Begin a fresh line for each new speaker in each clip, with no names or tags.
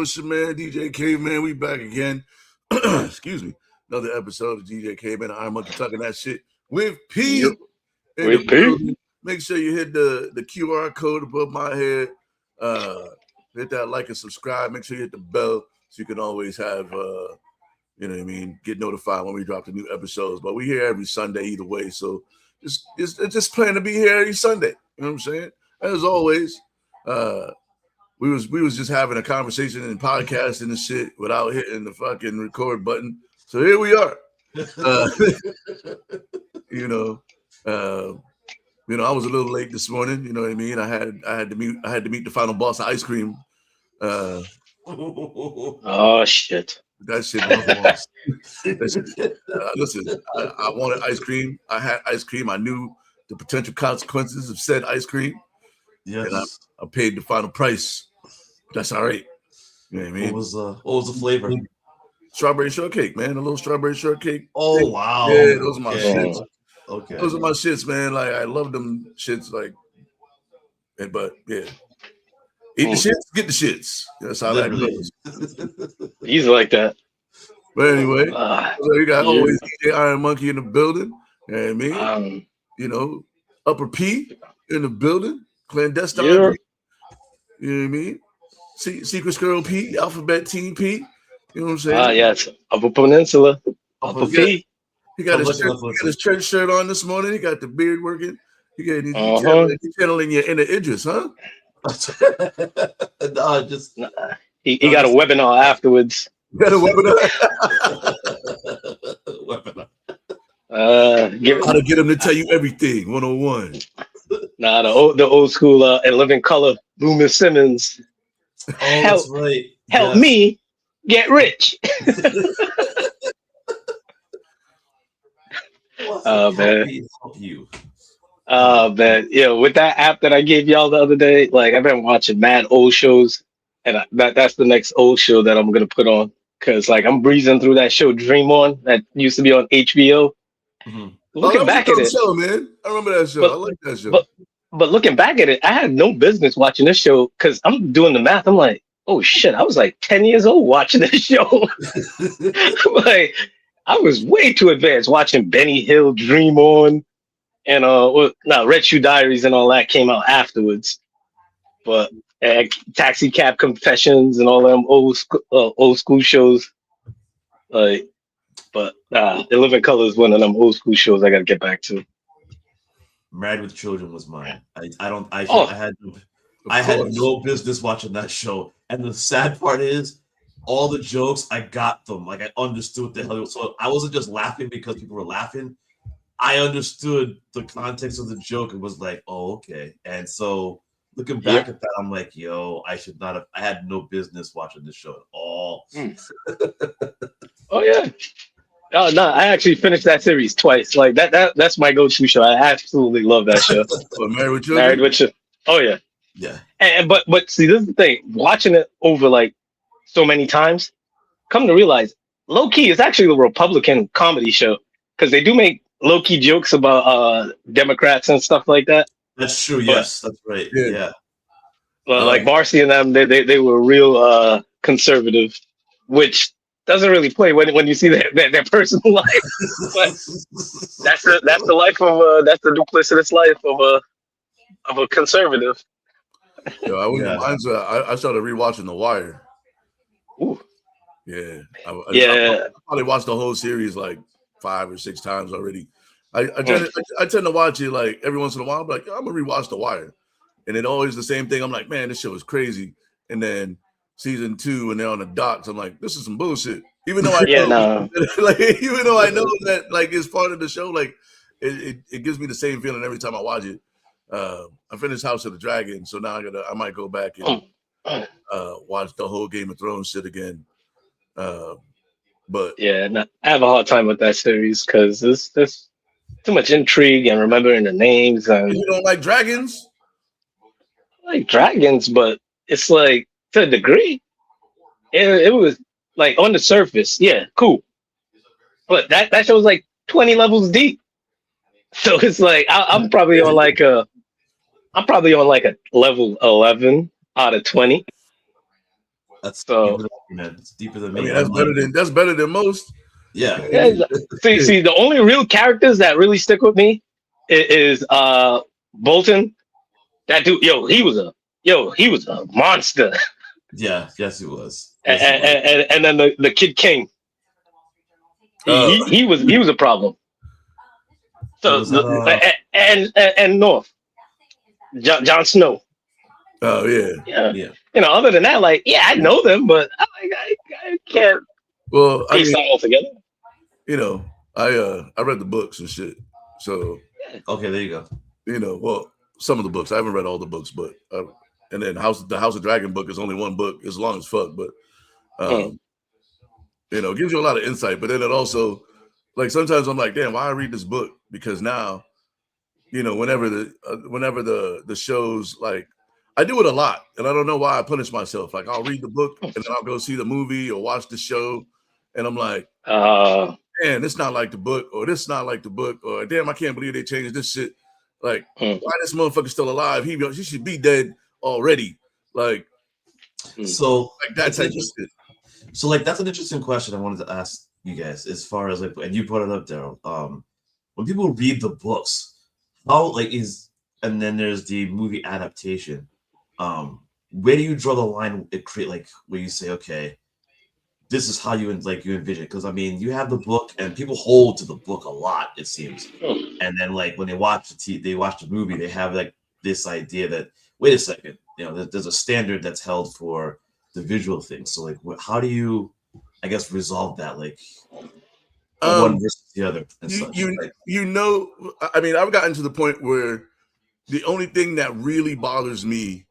it's your man, DJ Caveman. We back again. Excuse me. Another episode of DJ Caveman. IronMonkey talking that shit with P.
Yep.
In the building. Make sure you hit the QR code above my head. Hit that like and subscribe. Make sure you hit the bell so you can always have, you know what I mean, get notified when we drop the new episodes. But we here every Sunday either way. So just plan to be here every Sunday. You know what I'm saying? As always, we was just having a conversation and podcasting and shit without hitting the fucking record button. So here we are. I was a little late this morning. You know what I mean? I had to meet the final boss of ice cream.
Oh shit!
That shit. Listen, I wanted ice cream. I had ice cream. I knew the potential consequences of said ice cream.
Yes.
And I paid the final price. That's all right. You know what I mean?
What was the flavor?
Strawberry shortcake, man. A little strawberry shortake.
Oh wow!
Yeah, those are my shits.
Okay,
those are my shits, man. Like I love them shits. Like, but yeah, eat the shits, get the shits. That's how that goes.
He's like that.
But anyway, so you got always DJ IronMonkey in the building. You know what I mean? Upper P in the building. Clandestine.
Yeah.
You know what I mean? Secret Girl P, Alphabet Team P. You know what I'm saying?
Yes. Upper Peninsula. Upper P.
He got his church shirt on this morning. He got the beard working. He's channeling your inner Idris, huh?
He got a webinar afterwards.
Got a webinar. How to get him to tell you everything. 101.
Nah, the old school and Living Color, Loomis Simmons.
Oh, that's right.
Help me get rich. Man.
Help you.
Man. Yeah, with that app that I gave y'all the other day, like I've been watching mad old shows, and that's the next old show that I'm gonna put on. Cause like I'm breezing through that show Dream On that used to be on HBO.
Mm-hmm.
Looking back at it,
show, man. I remember that show. I like that show.
But looking back at it, I had no business watching this show because I'm doing the math. I'm like, oh shit, I was like 10 years old watching this show. Like, I was way too advanced watching Benny Hill, Dream On, and Red Shoe Diaries and all that came out afterwards. But Taxi Cab Confessions and all them old school shows. Like, but The Living Color is one of them old school shows I got to get back to.
Married with Children was mine. I had no business watching that show. And the sad part is, all the jokes, I got them. Like I understood the hell. So I wasn't just laughing because people were laughing. I understood the context of the joke and was like, oh, okay. And so looking back at that, I'm like, yo, I should not have. I had no business watching this show at all.
Oh yeah. Oh no, I actually finished that series twice. Like that's my go-to show. I absolutely love that show.
Married with Children?
Married with Children. Oh yeah.
Yeah.
And but see, this is the thing. Watching it over like so many times, come to realize, low key is actually a Republican comedy show because they do make low key jokes about Democrats and stuff like that.
That's true. Yes, that's right. Yeah.
Like Marcy and them, they were real conservative, which doesn't really play when you see their personal life. But that's the life of that's the duplicitous life of a conservative.
Yo, I started rewatching The Wire.
Ooh.
Yeah. I probably watched the whole series like 5 or 6 times already. I tend to watch it like every once in a while. I'm like, I'm gonna rewatch The Wire, and it always the same thing. I'm like, man, this show is crazy. And then season 2, and they're on the docks. I'm like, this is some bullshit. Even though I know, even though I know that like it's part of the show, like it gives me the same feeling every time I watch it. I finished House of the Dragon, so now I might go back and watch the whole Game of Thrones shit again. But
yeah, I have a hard time with that series because there's too much intrigue and remembering the names. And
you don't like dragons?
I like dragons, but it's like to a degree. It was like on the surface, yeah, cool. But that show was like 20 levels deep. So it's like I'm probably on like a level 11 out of 20.
That's
so.
deeper than, man. It's deeper than me.
I mean, that's better than most.
Yeah.
See, the only real characters that really stick with me is Bolton. That dude, he was a monster.
Yeah. Yes, he was.
And then the Kid King. He was a problem. So and North, Jon Snow.
Oh yeah.
Other than that, I know them, but I can't.
Well, I mean,
altogether.
I read the books and shit. So
okay, there you
go. Well, some of the books. I haven't read all the books, but and then the House of Dragon book is only one book. It's long as fuck, but it gives you a lot of insight. But then it also, sometimes I'm like, damn, why I read this book? Because now, whenever the shows, I do it a lot, and I don't know why I punish myself. Like, I'll read the book and then I'll go see the movie or watch the show, and I'm like, man, it's not like the book, or this not like the book, or damn, I can't believe they changed this shit. Like, why this motherfucker still alive? He should be dead already.
So
that type of shit.
So that's an interesting question I wanted to ask you guys, as far as and you brought it up, Daryl. When people read the books, how and then there's the movie adaptation. Where do you draw the line? Where you say, okay, this is how you envision it? Because you have the book, and people hold to the book a lot, it seems. And then when they watch the movie, they have this idea that, wait a second, there's a standard that's held for the visual thing. So how do you, I guess, resolve that? One versus the other. And
I've gotten to the point where the only thing that really bothers me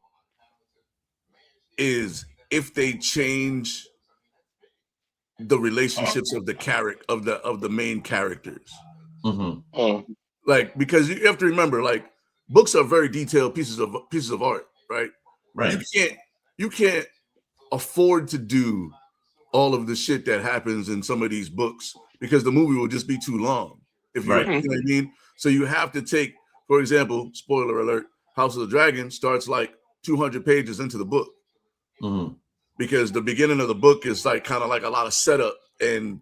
is if they change the relationships of the main characters.
Mm-hmm.
Because you have to remember, books are very detailed pieces of art, right?
Right.
You can't afford to do all of the shit that happens in some of these books because the movie will just be too long. You know what I mean? So you have to take, for example, spoiler alert, House of the Dragon starts 200 pages into the book.
Mm-hmm.
Because the beginning of the book is kind of a lot of setup and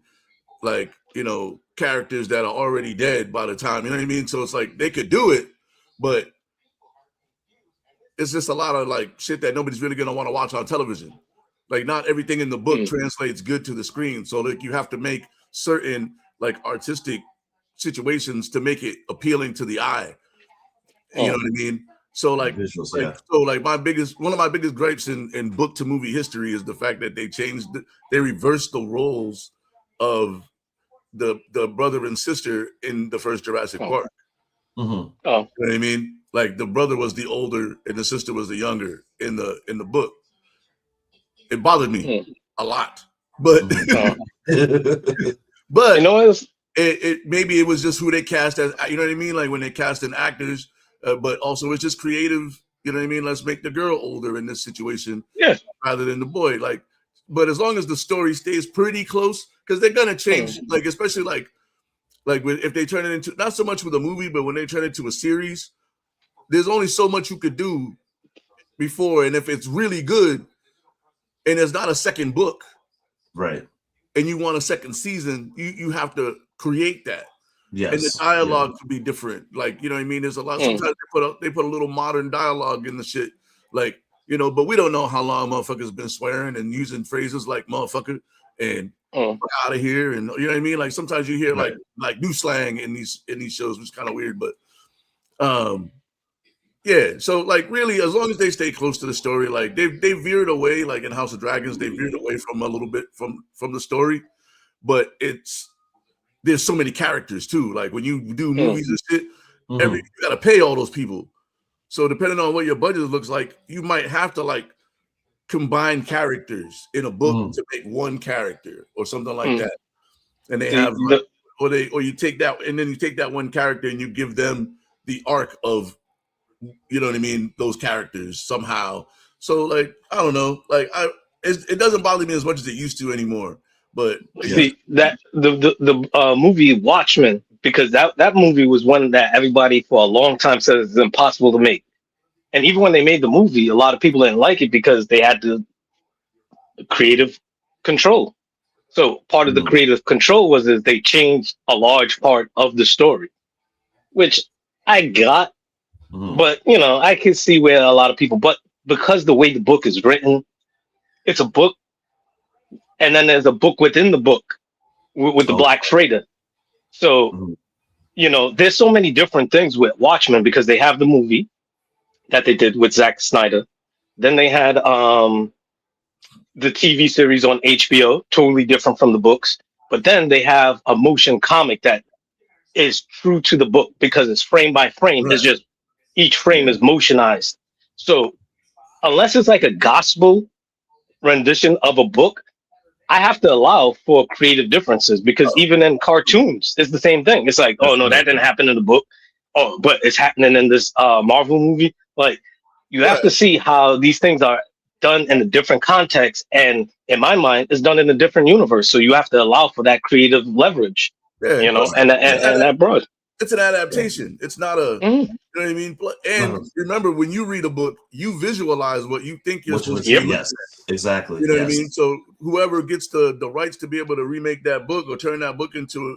characters that are already dead by the time, you know what I mean? So it's they could do it, but it's just a lot of shit that nobody's really going to want to watch on television. Not everything in the book translates good to the screen. So you have to make certain artistic situations to make it appealing to the eye. You know what I mean? So
visuals,
one of my biggest gripes in book to movie history is the fact that they reversed the roles of the brother and sister in the first Jurassic Park.
Mm-hmm.
You know what I mean? The brother was the older and the sister was the younger in the book. It bothered me a lot, but but maybe it was just who they cast as. You know what I mean? When they cast in actors. But also it's just creative, you know what I mean? Let's make the girl older in this situation rather than the boy. But as long as the story stays pretty close, because they're gonna change, especially if they turn it into, not so much with a movie, but when they turn it to a series, there's only so much you could do before. And if it's really good and there's not a second book,
right,
and you want a second season, you have to create that.
Yes.
And the dialogue could be different. You know what I mean? There's a lot. Sometimes they put a little modern dialogue in the shit. But we don't know how long motherfuckers been swearing and using phrases like motherfucker and out of here. And you know what I mean? Sometimes you hear like new slang in these shows, which is kind of weird. But so really, as long as they stay close to the story, they veered away, in House of Dragons, they veered away from a little bit from the story, but there's so many characters too. When you do movies and shit, you gotta pay all those people. So depending on what your budget looks like, you might have to combine characters in a book to make one character or something like that. And they have or you take that and then you take that one character and you give them the arc of, you know what I mean, those characters somehow. So I don't know, it doesn't bother me as much as it used to anymore. But
see that the movie Watchmen, because that movie was one that everybody for a long time said is impossible to make, and even when they made the movie, a lot of people didn't like it because they had to creative control. So part of the creative control was that they changed a large part of the story, which I got, but I can see where a lot of people, but because the way the book is written, it's a book, and then there's a book within the book with the Black Freighter. So, there's so many different things with Watchmen because they have the movie that they did with Zack Snyder. Then they had the TV series on HBO, totally different from the books. But then they have a motion comic that is true to the book because it's frame by frame. Right. It's just each frame is motionized. So unless it's like a gospel rendition of a book, I have to allow for creative differences because even in cartoons, it's the same thing. It's like, oh no, that didn't happen in the book. Oh, but it's happening in this Marvel movie. Like, you have to see how these things are done in a different context, and in my mind, it's done in a different universe. So you have to allow for that creative leverage, and that broad.
It's an adaptation. It's not a, you know what I mean? And remember, when you read a book, you visualize what you think you're supposed to.
Yes, exactly.
You know what I mean? So whoever gets the rights to be able to remake that book or turn that book into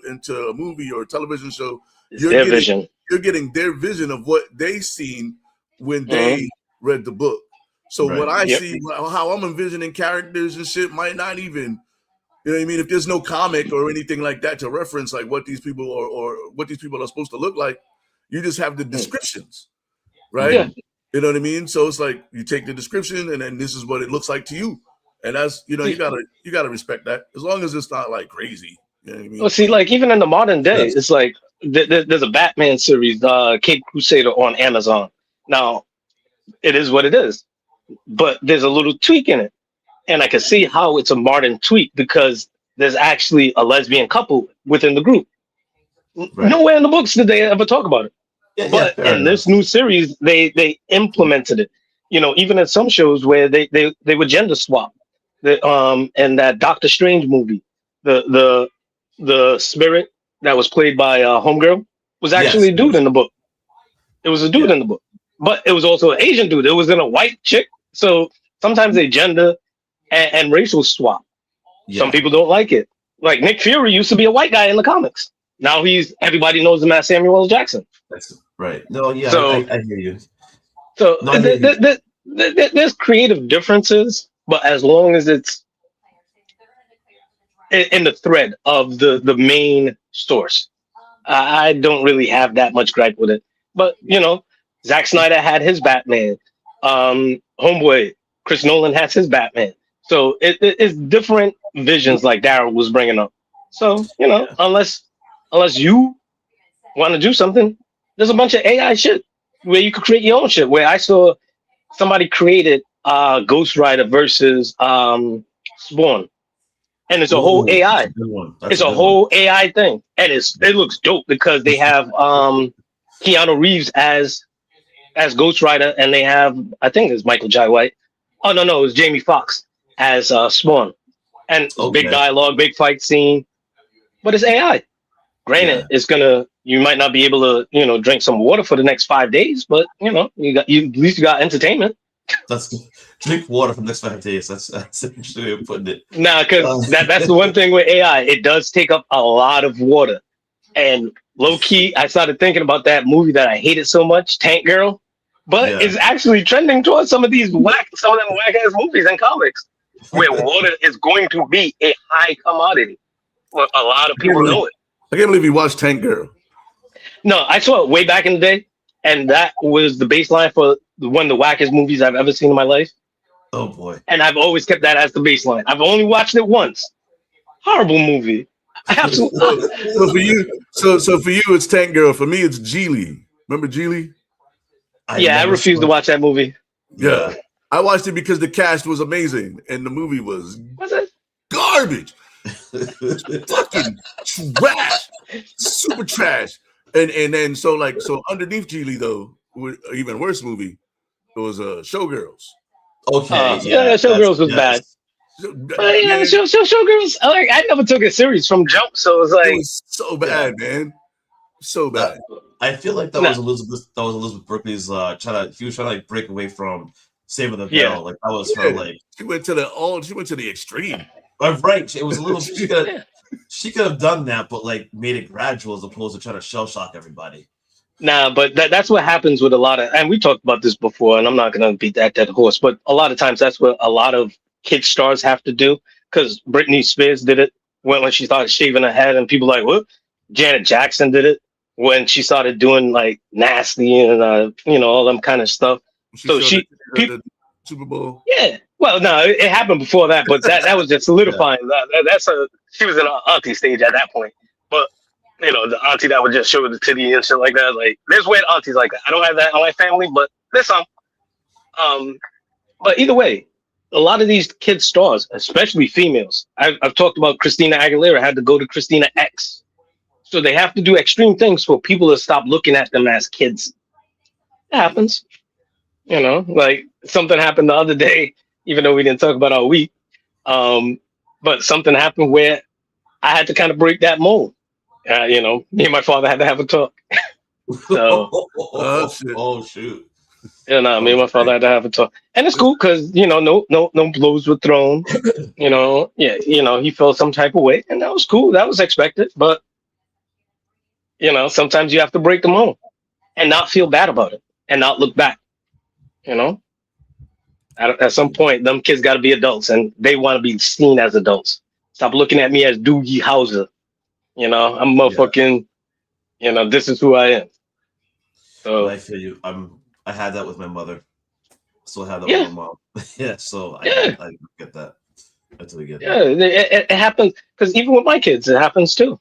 a movie or a television show, you're getting their vision of what they seen when they read the book. So what I see, how I'm envisioning characters and shit might not even, you know what I mean? If there's no comic or anything like that to reference like what these people or what these people are supposed to look like, you just have the descriptions, right? Yeah. You know what I mean? So it's like you take the description and then this is what it looks like to you. And that's, you gotta respect that as long as it's not like crazy. You know what I mean?
Well, see, like even in the modern day, it's like there's a Batman series, Cape Crusader on Amazon. Now, it is what it is, but there's a little tweak in it. And I can see how it's a modern tweak because there's actually a lesbian couple within the group. Right. Nowhere in the books did they ever talk about it. But in this new series, they implemented it. Even in some shows where they would gender swap. In that Doctor Strange movie, the spirit that was played by Homegirl was actually a dude in the book. It was a dude in the book, but it was also an Asian dude. It was in a white chick. So sometimes they gender and racial swap. Some people don't like it. Like Nick Fury used to be a white guy in the comics. Now everybody knows him as Samuel L. Jackson.
That's right. No, yeah, so, I hear you.
So there's creative differences, but as long as it's in the thread of the main source, I don't really have that much gripe with it. But Zack Snyder had his Batman. Homeboy Chris Nolan has his Batman. So it's different visions, like Daryl was bringing up. So unless you want to do something, there's a bunch of AI shit where you could create your own shit. Where I saw somebody created Ghost Rider versus Spawn, and it's a whole AI. It's a whole AI thing, and it looks dope because they have Keanu Reeves as Ghost Rider, and they have, I think it's Michael Jai White. Oh no, it's Jamie Foxx as Spawn, and big dialogue, big fight scene, but it's AI. Granted, you might not be able to, drink some water for the next 5 days, but you at least you got entertainment.
That's drink water for the next 5 days. That's interesting way of putting it.
Nah, because that's the one thing with AI. It does take up a lot of water, and low key, I started thinking about that movie that I hated so much, Tank Girl. But it's actually trending towards some of them whack ass movies and comics where water is going to be a high commodity. Well, a lot of people know it.
I can't believe you watched Tank Girl.
No, I saw it way back in the day, and that was the baseline for one of the wackest movies I've ever seen in my life.
Oh boy!
And I've always kept that as the baseline. I've only watched it once. Horrible movie. Absolutely.
So for you, it's Tank Girl. For me, it's Geely. Remember Geely?
I refuse to watch that movie.
Yeah. I watched it because the cast was amazing and the movie was garbage. Fucking trash. Super trash. And then so underneath Geely though, even worse movie, it was Showgirls.
Okay.
Showgirls was bad. Showgirls, I never took it serious from jump, so it was
so bad, man. So bad.
I feel like that was Elizabeth Berkley's trying to break away from Saving the Bell. Like that was her. Like
she went to the extreme.
Right. It was a little. She could have done that, but like made it gradual as opposed to trying to shell shock everybody.
Nah, but that's what happens with a lot of, and we talked about this before, and I'm not gonna beat that dead horse, but a lot of times that's what a lot of kid stars have to do. Because Britney Spears did it when she started shaving her head, and people like, what? Janet Jackson did it when she started doing like nasty and all them kind of stuff.
The Super Bowl.
Yeah. Well, no, it happened before that, but that was just solidifying. She was in an auntie stage at that point, but. The auntie that would just show the titty and shit like that. Like, there's weird aunties like that. I don't have that in my family, but there's some. But either way, a lot of these kid stars, especially females, I've talked about Christina Aguilera had to go to Christina X. So they have to do extreme things for people to stop looking at them as kids. It happens. Like something happened the other day, even though we didn't talk about our week. But something happened where I had to kind of break that mold. Me and my father had to have a talk. So,
shoot.
Me and my father had to have a talk, and it's cool because no blows were thrown. He felt some type of way, and that was cool. That was expected, but sometimes you have to break the mold and not feel bad about it and not look back. At some point, them kids got to be adults, and they want to be seen as adults. Stop looking at me as Doogie Howser. I'm motherfucking, this is who I am. So
I feel you. I had that with my mother. Still have that with my mom. So I get that. I totally get that.
It happens because even with my kids, it happens too.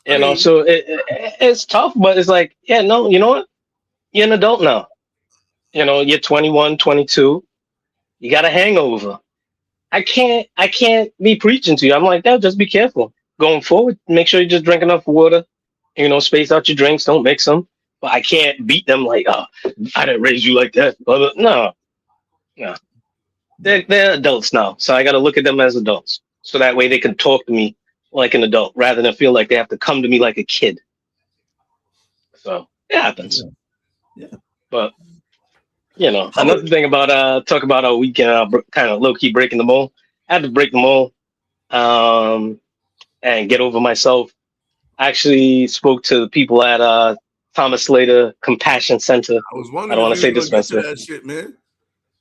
So it's tough, but it's like, no, you know what? You're an adult now. You're 21, 22. You got a hangover. I can't be preaching to you. I'm like, just be careful. Going forward, make sure you just drink enough water. Space out your drinks. Don't mix them. But I can't beat them like, I didn't raise you like that. No. They're adults now, so I got to look at them as adults. So that way they can talk to me like an adult rather than feel like they have to come to me like a kid. So it happens.
Yeah.
But another thing about talk about our weekend, kind of low key breaking the mold. I had to break the mold. And get over myself. I actually spoke to the people at Thomas Slater Compassion Center.
I was wondering.
I don't want to say dispenser.
That shit, man.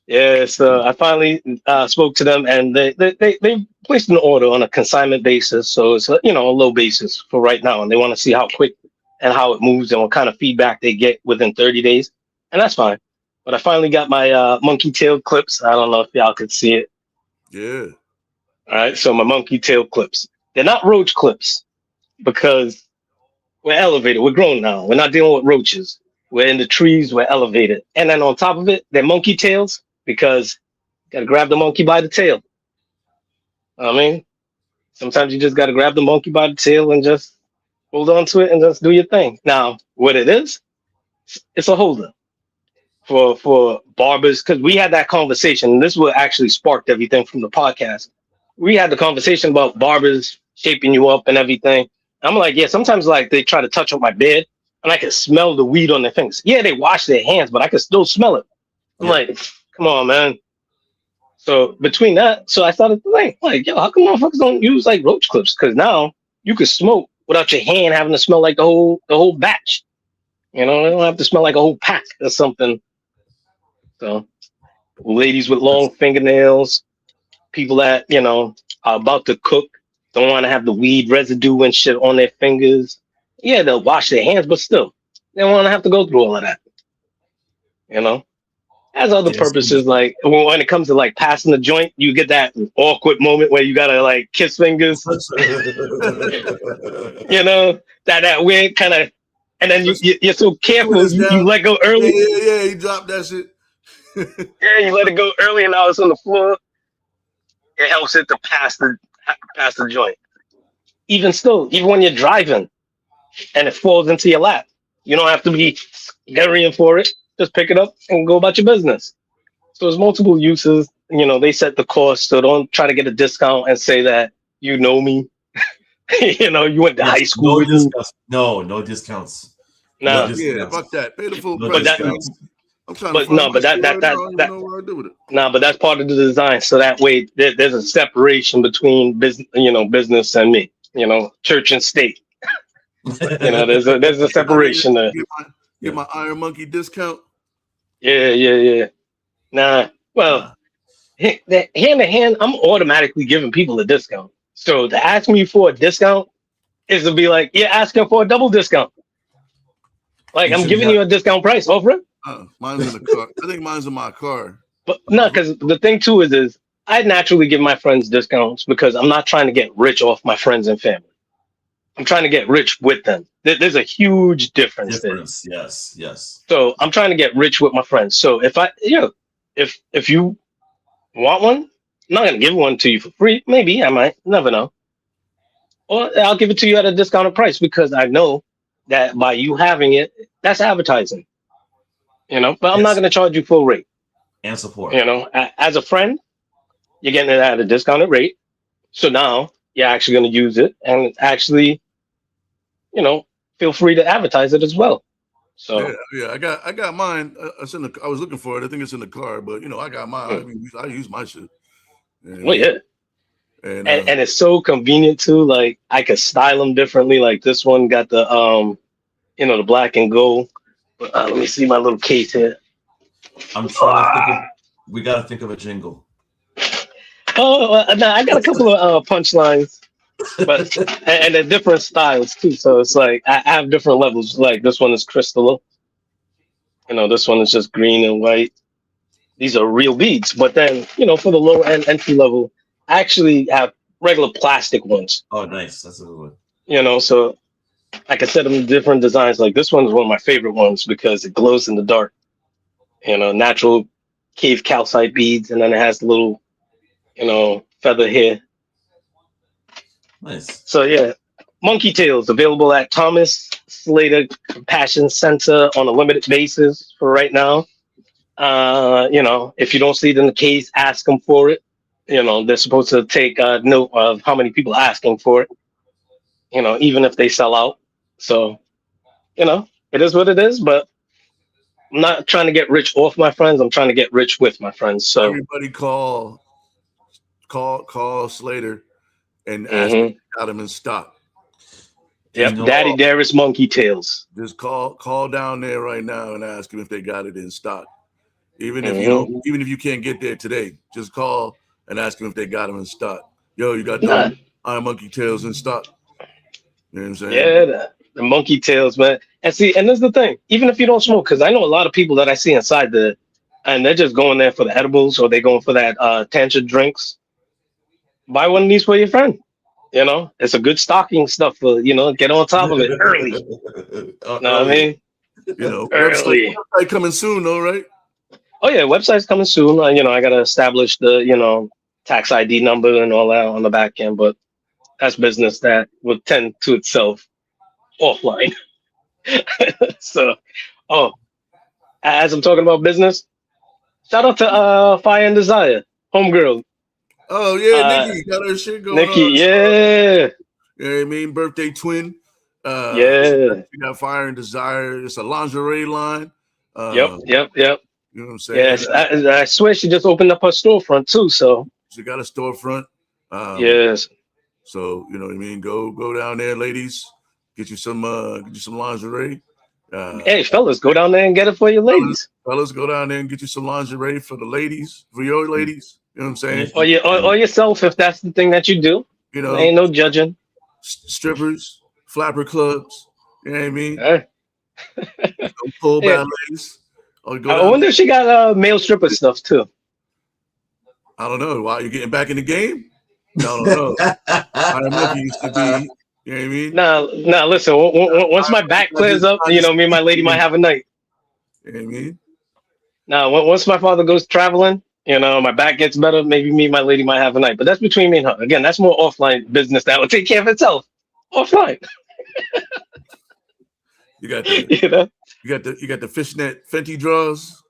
Yeah, so I finally spoke to them, and they placed an order on a consignment basis. So it's a low basis for right now, and they want to see how quick and how it moves and what kind of feedback they get within 30 days, and that's fine. But I finally got my monkey tail clips. I don't know if y'all could see it.
Yeah.
All right, so my monkey tail clips. They're not roach clips because we're elevated. We're grown now. We're not dealing with roaches. We're in the trees. We're elevated. And then on top of it, they're monkey tails because you got to grab the monkey by the tail. Sometimes you just got to grab the monkey by the tail and just hold on to it and just do your thing. Now, what it is, it's a holder for barbers because we had that conversation. And this is what actually sparked everything from the podcast. We had the conversation about barbers shaping you up and everything. I'm like, sometimes like they try to touch up my bed and I can smell the weed on their fingers. Yeah, they wash their hands, but I can still smell it. I'm like, come on, man. So between that, so I started to think, like, how come motherfuckers don't use like roach clips? Because now you can smoke without your hand having to smell like the whole batch. They don't have to smell like a whole pack or something. So ladies with long fingernails, people that, are about to cook, don't want to have the weed residue and shit on their fingers. Yeah, they'll wash their hands, but still, they don't want to have to go through all of that. Has other purposes, like when it comes to like passing the joint, you get that awkward moment where you gotta like kiss fingers. that weird kind of, and then you're so careful, you let go early.
Yeah, you drop that shit.
Yeah, you let it go early, and now it's on the floor. It helps it to pass the joint. Even when you're driving and it falls into your lap, you don't have to be scurrying for it. Just pick it up and go about your business. So there's multiple uses. They set the cost, so don't try to get a discount and say that you know me. You went to high school.
No discounts.
No.
Yeah, fuck that. Pay the full
No
price. I'm trying
But
to find
no,
my
but that
shit
that
right now. I
that
don't even
that
know what I do with it.
no, but that's part of the design. So that way there's a separation between business, business and me. Church and state. There's a separation there.
Get my Iron Monkey discount.
Yeah. Nah. Well, hand to hand, I'm automatically giving people a discount. So to ask me for a discount is to be like, you're asking for a double discount. Like I'm giving you a discount price, over it.
Mine's in the car. I think mine's in my car.
But no, because the thing too is I naturally give my friends discounts because I'm not trying to get rich off my friends and family. I'm trying to get rich with them. There's a huge difference there.
Yes.
So I'm trying to get rich with my friends. So if you want one, I'm not gonna give one to you for free. Maybe I might, never know. Or I'll give it to you at a discounted price because I know that by you having it, that's advertising. But I'm not gonna charge you full rate.
And support.
As a friend, you're getting it at a discounted rate. So now you're actually gonna use it and actually, feel free to advertise it as well. So
yeah, I got mine. I was looking for it. I think it's in the car, but I got mine. I use my shit.
Well, yeah. And it's so convenient too. Like I could style them differently. Like this one got the the black and gold. But let me see my little case here.
I'm trying to think. We gotta think of a jingle.
Oh, no, I got a couple of punchlines, but and they're different styles too. So it's like I have different levels. Like this one is crystal. This one is just green and white. These are real beads. But then for the lower end entry level, I actually have regular plastic ones.
Oh, nice. That's a good one.
So I can set them in different designs. Like this one is one of my favorite ones because it glows in the dark. Natural cave calcite beads, and then it has the little, feather here.
Nice.
So yeah, Monkey Tails available at Thomas Slater Compassion Center on a limited basis for right now. If you don't see it in the case, ask them for it. They're supposed to take note of how many people are asking for it. Even if they sell out. So, it is what it is. But I'm not trying to get rich off my friends. I'm trying to get rich with my friends. So
everybody call Slater and ask if they got them in stock.
Yep, Daddy Darius Monkey Tails.
Just call down there right now and ask them if they got it in stock. Even if you can't get there today, just call and ask them if they got them in stock. Yo, you got the Iron Monkey Tails in stock. You know what I'm saying?
Yeah, the Monkey Tails, man. And see, and that's the thing. Even if you don't smoke, because I know a lot of people that I see inside and they're just going there for the edibles or they're going for that tantra drinks. Buy one of these for your friend. It's a good stocking stuff for, get on top of it early. Know what I mean?
Early. Website coming soon, though, right?
Oh, yeah, website's coming soon. I got to establish the, tax ID number and all that on the back end, but that's business that would tend to itself offline. So, as I'm talking about business, shout out to Fire and Desire, homegirl.
Oh yeah, Nikki got her shit going
Nikki,
on.
Yeah.
You know what I mean? Birthday twin.
Yeah.
She got Fire and Desire. It's a lingerie line.
Yep.
You know what I'm saying?
Yes, I swear she just opened up her storefront too. So
she got a storefront.
Yes.
So you know what I mean. Go down there, ladies. Get you some lingerie.
Hey, fellas, go down there and get it for your ladies.
Fellas, go down there and get you some lingerie for the ladies, for your ladies. You know what I'm saying?
Or yourself, if that's the thing that you do. Ain't no judging.
Strippers, flapper clubs. You know what I mean? Pull ballets.
I wonder if she got male stripper stuff too.
I don't know. Why you getting back in the game? I don't know. IronMonkey used to be. You know what I mean?
Nah. Listen. Once my back clears up, me and my lady might have a night.
You know what I mean?
Now, once my father goes traveling, my back gets better. Maybe me and my lady might have a night. But that's between me and her. Again, that's more offline business that will take care of itself. Offline.
You got the you got the fishnet Fenty draws.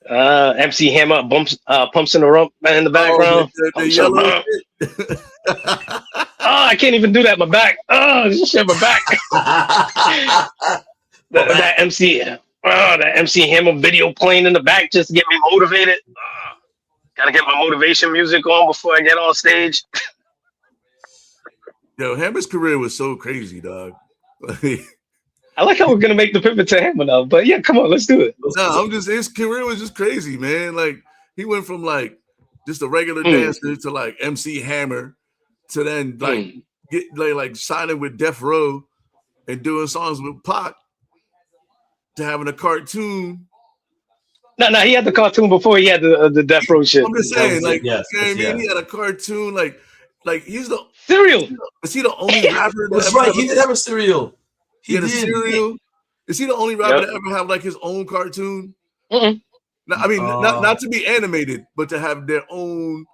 MC Hammer pumps in the rump in the background.
The yellow.
I can't even do that. My back. Oh, shit, my back. that MC The MC Hammer video playing in the back just to get me motivated. Gotta get my motivation music on before I get on stage.
Yo, Hammer's career was so crazy, dog.
I like how we're gonna make the pivot to Hammer now, but yeah, come on, let's do it.
No, his career was just crazy, man. Like he went from like just a regular dancer to like MC Hammer to then like get like signing with Death Row and doing songs with Pac to having a cartoon.
No, he had the cartoon before he had the Death Row shit.
I'm just saying, like, yes, you know what I mean? He had a cartoon, like he's the
cereal.
Is he the only rapper?
That's right. He did have a cereal.
He had a cereal. Is he the only rapper to ever have like his own cartoon?
Mm-mm.
No, I mean, not to be animated, but to have their own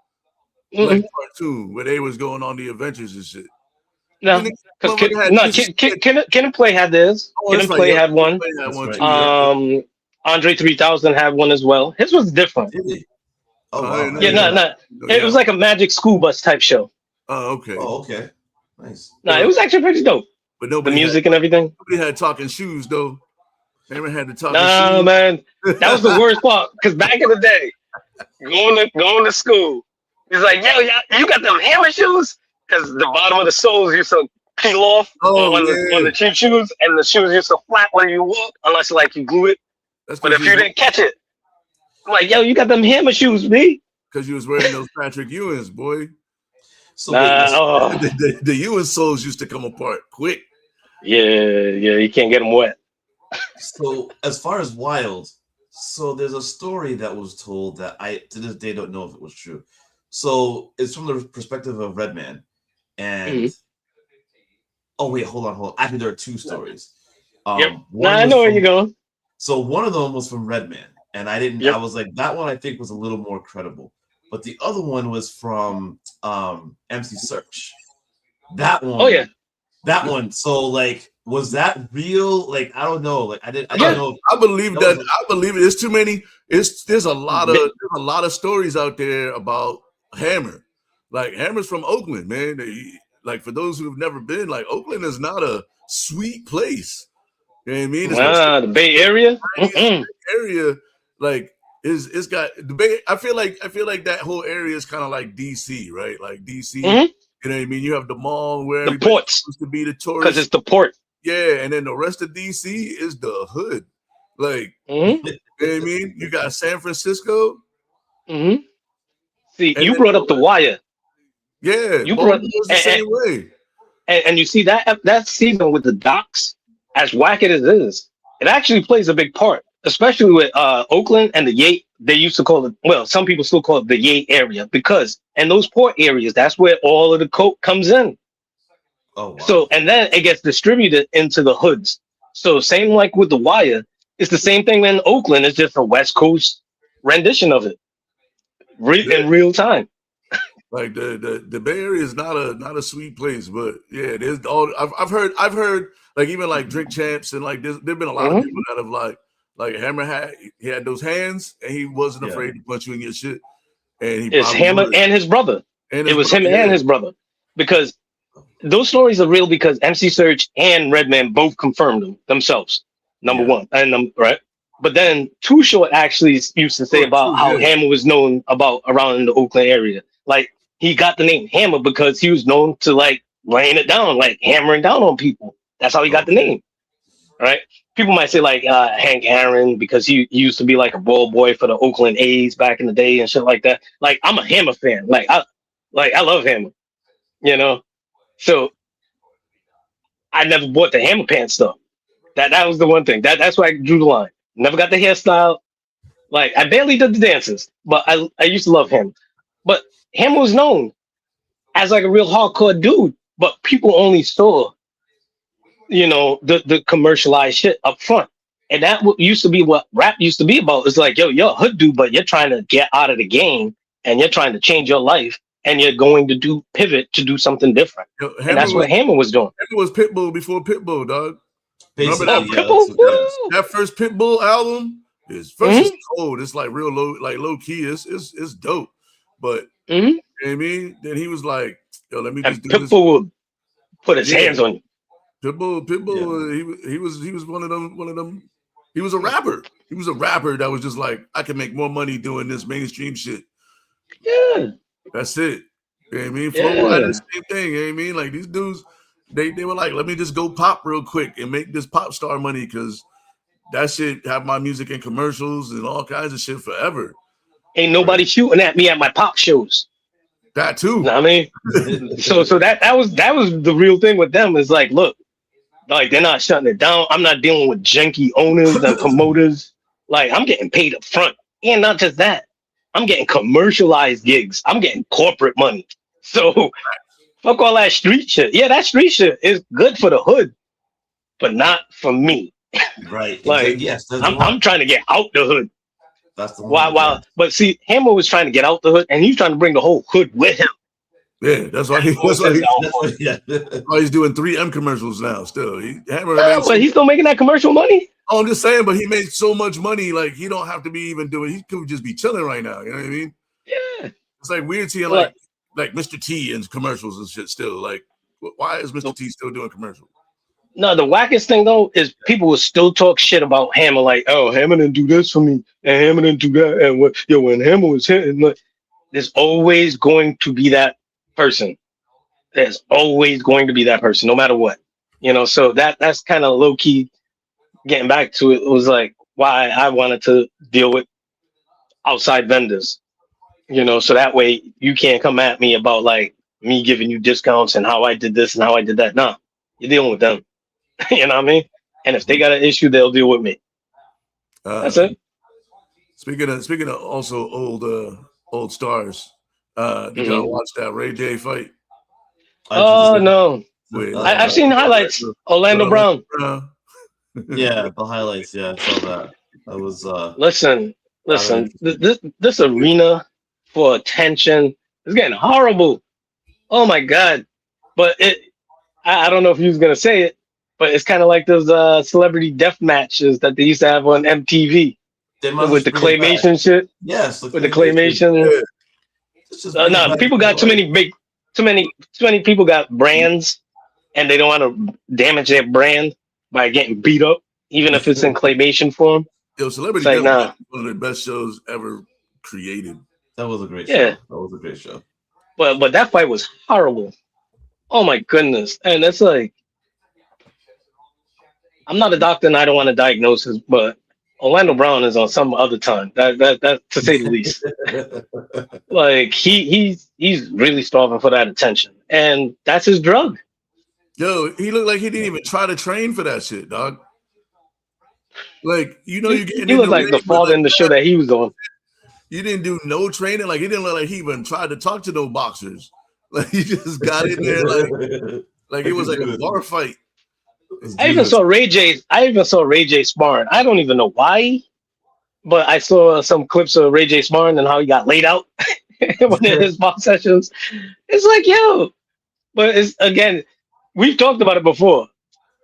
like cartoon where they was going on the adventures and shit.
No, because Kid and Play had theirs. Kid and Play had one. Andre 3000 had one as well. His was different.
Oh, wow.
No. It was like a Magic School Bus type show.
Oh, okay.
Oh, okay. Nice.
No, it was actually pretty dope.
But
the music and everything.
Nobody had talking shoes though. Hammer had the talking shoes.
Nah, man, that was the worst part. Because back in the day, going to school, he's like, yo, you got them Hammer shoes? Because the bottom of the soles used to peel off on the cheap shoes, and the shoes used to flap when you walk, unless like you glue it. But if you didn't catch it, I'm like, yo, you got them Hammer shoes, B.
Because you was wearing those Patrick Ewins, boy. So the Ewan soles used to come apart quick.
Yeah, you can't get them wet.
So as far as Wild, so there's a story that was told that I to this day don't know if it was true. So it's from the perspective of Redman, and oh wait, hold on. Actually, there are two stories.
I know where you're going.
So one of them was from Redman, and I didn't. I was like, that one I think was a little more credible. But the other one was from MC Search. That one.
Oh yeah.
That one. So like, was that real? Like, I don't know. Like, I don't know.
I believe that. I believe it. There's too many. There's a lot of stories out there about Hammer. Like Hammer's from Oakland, man. Like for those who have never been, like Oakland is not a sweet place. You know what I mean?
The Bay Area.
Area, like. It's got the Bay. I feel like that whole area is kind of like DC, right? Like DC, you know what I mean? You have the mall where
the ports
used to be the tourists,
because it's the port.
Yeah, and then the rest of DC is the hood. Like, you know what I mean? You got San Francisco.
See, you brought up The Wire.
Yeah,
you brought
the same way.
And you see that season with the docks, as whack it is, it actually plays a big part. Especially with Oakland and the Yate, they used to call it, well, some people still call it the Yate area, because in those port areas, that's where all of the coke comes in.
Oh, wow.
So, and then it gets distributed into the hoods. So same like with The Wire, it's the same thing in Oakland. It's just a West Coast rendition of it in real time.
Like the Bay Area is not a sweet place, but yeah, there's all I've heard like even like Drink Champs and like there've been a lot of people that have like Hammer he had those hands and he wasn't afraid to punch you in your shit. And
it's Hammer and his brother. It was him and his brother. Because those stories are real because MC Search and Redman both confirmed them themselves. Number one. And right. But then Too Short actually used to say about how Hammer was known about around in the Oakland area. Like he got the name Hammer because he was known to like laying it down, like hammering down on people. That's how he got the name. Right? People might say like Hank Aaron because he used to be like a ball boy for the Oakland A's back in the day and shit like that. Like I'm a Hammer fan. I love Hammer, you know. So I never bought the Hammer pants stuff. That was the one thing. That's why I drew the line. Never got the hairstyle. Like I barely did the dances, but I used to love him. But Hammer was known as like a real hardcore dude, but people only saw, you know, the commercialized shit up front. And that used to be what rap used to be about. It's like, yo, you're a hood dude, but you're trying to get out of the game and you're trying to change your life and you're going to pivot to do something different. Yo, and that's what Hammer was doing.
Hammer was Pitbull before Pitbull, dog.
Remember
that?
Pitbull?
That first Pitbull album is first is cold. It's like real low key. It's dope. But you know what I mean? Then he was like, yo, let me just do this.
Pitbull would put his hands on you.
Pitbull, he was one of them. He was a rapper. He was a rapper that was just like, I can make more money doing this mainstream shit.
Yeah.
That's it. You know what I mean? Flow had the same thing. You know what I mean? Like these dudes, they were like, let me just go pop real quick and make this pop star money because that shit have my music in commercials and all kinds of shit forever.
Ain't nobody shooting at me at my pop shows.
That too.
You know what I mean? so that was the real thing with them is like, look, like they're not shutting it down. I'm not dealing with janky owners and promoters. Like I'm getting paid up front. And not just that. I'm getting commercialized gigs. I'm getting corporate money. So fuck all that street shit. Yeah, that street shit is good for the hood, but not for me.
Right.
Like
yes,
I'm trying to get out the hood.
That's the one.
But see, Hammer was trying to get out the hood and he's trying to bring the whole hood with him.
Yeah, that's why he's doing 3M commercials now. Still,
but he's still making that commercial money.
Oh, I'm just saying, but he made so much money, like he don't have to be even doing. He could just be chilling right now. You know what I mean?
Yeah.
It's like weird seeing like Mr. T in commercials and shit. Still, like, why is Mr. T still doing commercials?
No, the wackest thing though is people will still talk shit about Hammer, like, oh, Hammer didn't do this for me, and Hammer didn't do that, and when Hammer was hitting, like, there's always going to be that person. There's always going to be that person, no matter what. You know, so that's kind of low key. Getting back to it, was like why I wanted to deal with outside vendors. You know, so that way you can't come at me about like me giving you discounts and how I did this and how I did that. No, you're dealing with them. You know what I mean? And if they got an issue, they'll deal with me. That's it.
Speaking of also old stars, did y'all watch that Ray J fight?
Oh no, I've seen highlights. Orlando Brown.
Yeah, the highlights. Yeah, I saw that. That was
listen. This arena for attention is getting horrible. Oh my god! But I don't know if you was gonna say it, but it's kind of like those celebrity death matches that they used to have on MTV with the claymation shit.
Yes,
with the claymation. No, people got too many people got brands, and they don't want to damage their brand by getting beat up, even if it's in claymation form.
Yo, Celebrity Death Match is one of the best shows ever created.
That was a great show. Yeah. That was a great show.
But that fight was horrible. Oh my goodness. And it's like, I'm not a doctor and I don't want to diagnose it, but Orlando Brown is on some other time. That to say the least. Like he's really starving for that attention. And that's his drug.
Yo, he looked like he didn't even try to train for that shit, dog. Like, you know, you getting.
He looked like the father in the show that he was on.
You didn't do no training. Like, he didn't look like he even tried to talk to no boxers. Like, he just got in there like it was like a bar fight.
I even saw Ray J sparring. I don't even know why, but I saw some clips of Ray J sparring and how he got laid out when in his box sessions. It's like, yo, but it's again. We've talked about it before,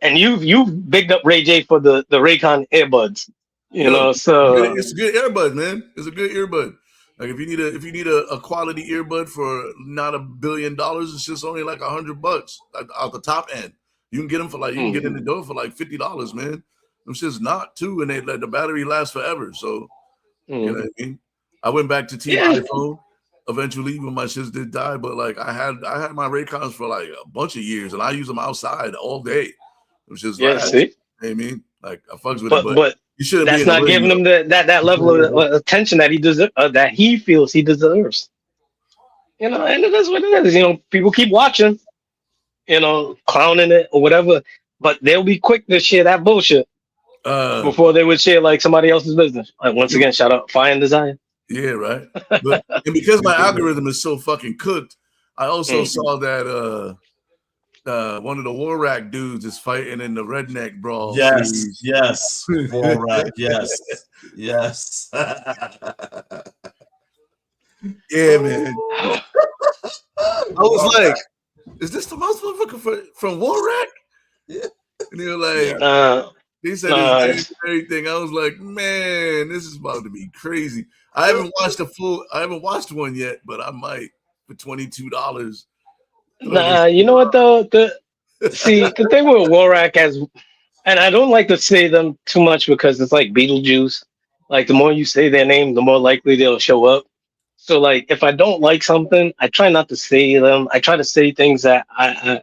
and you've bigged up Ray J for the Raycon earbuds, you know. So
it's a good earbud, man. It's a good earbud. Like if you need a quality earbud for not $1 billion, it's just only like $100 out the top end. You can get them for like you can get in the door for like $50, man. It's just not too, and they let the battery last forever. So you know what I mean. I went back to Team iPhone eventually when my shits did die, but like I had my Raycons for like a bunch of years, and I use them outside all day. Which is
see, you know what
I mean, like I fucks with
it,
but you shouldn't.
That's not giving him that level of attention that he deserves, that he feels he deserves. You know, and that's what it is. You know, people keep watching, you know, clowning it or whatever, but they'll be quick to share that bullshit before they would share like somebody else's business. Like once again, shout out Fire and Design.
Yeah, right. But, and because my algorithm is so fucking cooked, I also saw that one of the War Rack dudes is fighting in the redneck brawl.
Yes, yes. War Rack, yes.
Yeah, man. I was like, is this the most motherfucker from War Rack? Yeah. And they were like, they said everything. I was like, man, this is about to be crazy. I haven't watched one yet, but I might for $22.
Nah, you know what though? The thing with War Rack as And I don't like to say them too much because it's like Beetlejuice. Like the more you say their name, the more likely they'll show up. So like if I don't like something, I try not to say them. I try to say things that I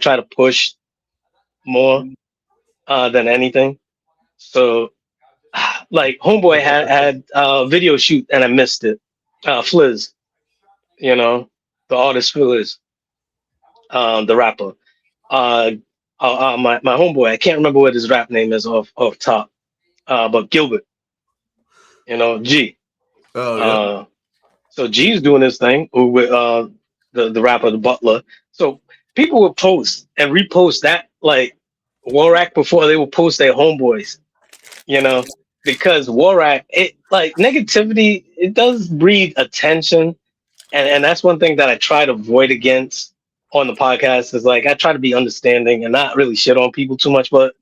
try to push more than anything. So like Homeboy had a video shoot and I missed it. Fliz, the artist Fliz, the rapper. Uh, my homeboy, I can't remember what his rap name is off top. But Gilbert, G.
Oh yeah.
So G's doing this thing with the rapper, the Butler. So people will post and repost that like Warak before they will post their homeboys, because Warak, it like negativity, it does breed attention. And that's one thing that I try to avoid against on the podcast is like I try to be understanding and not really shit on people too much, but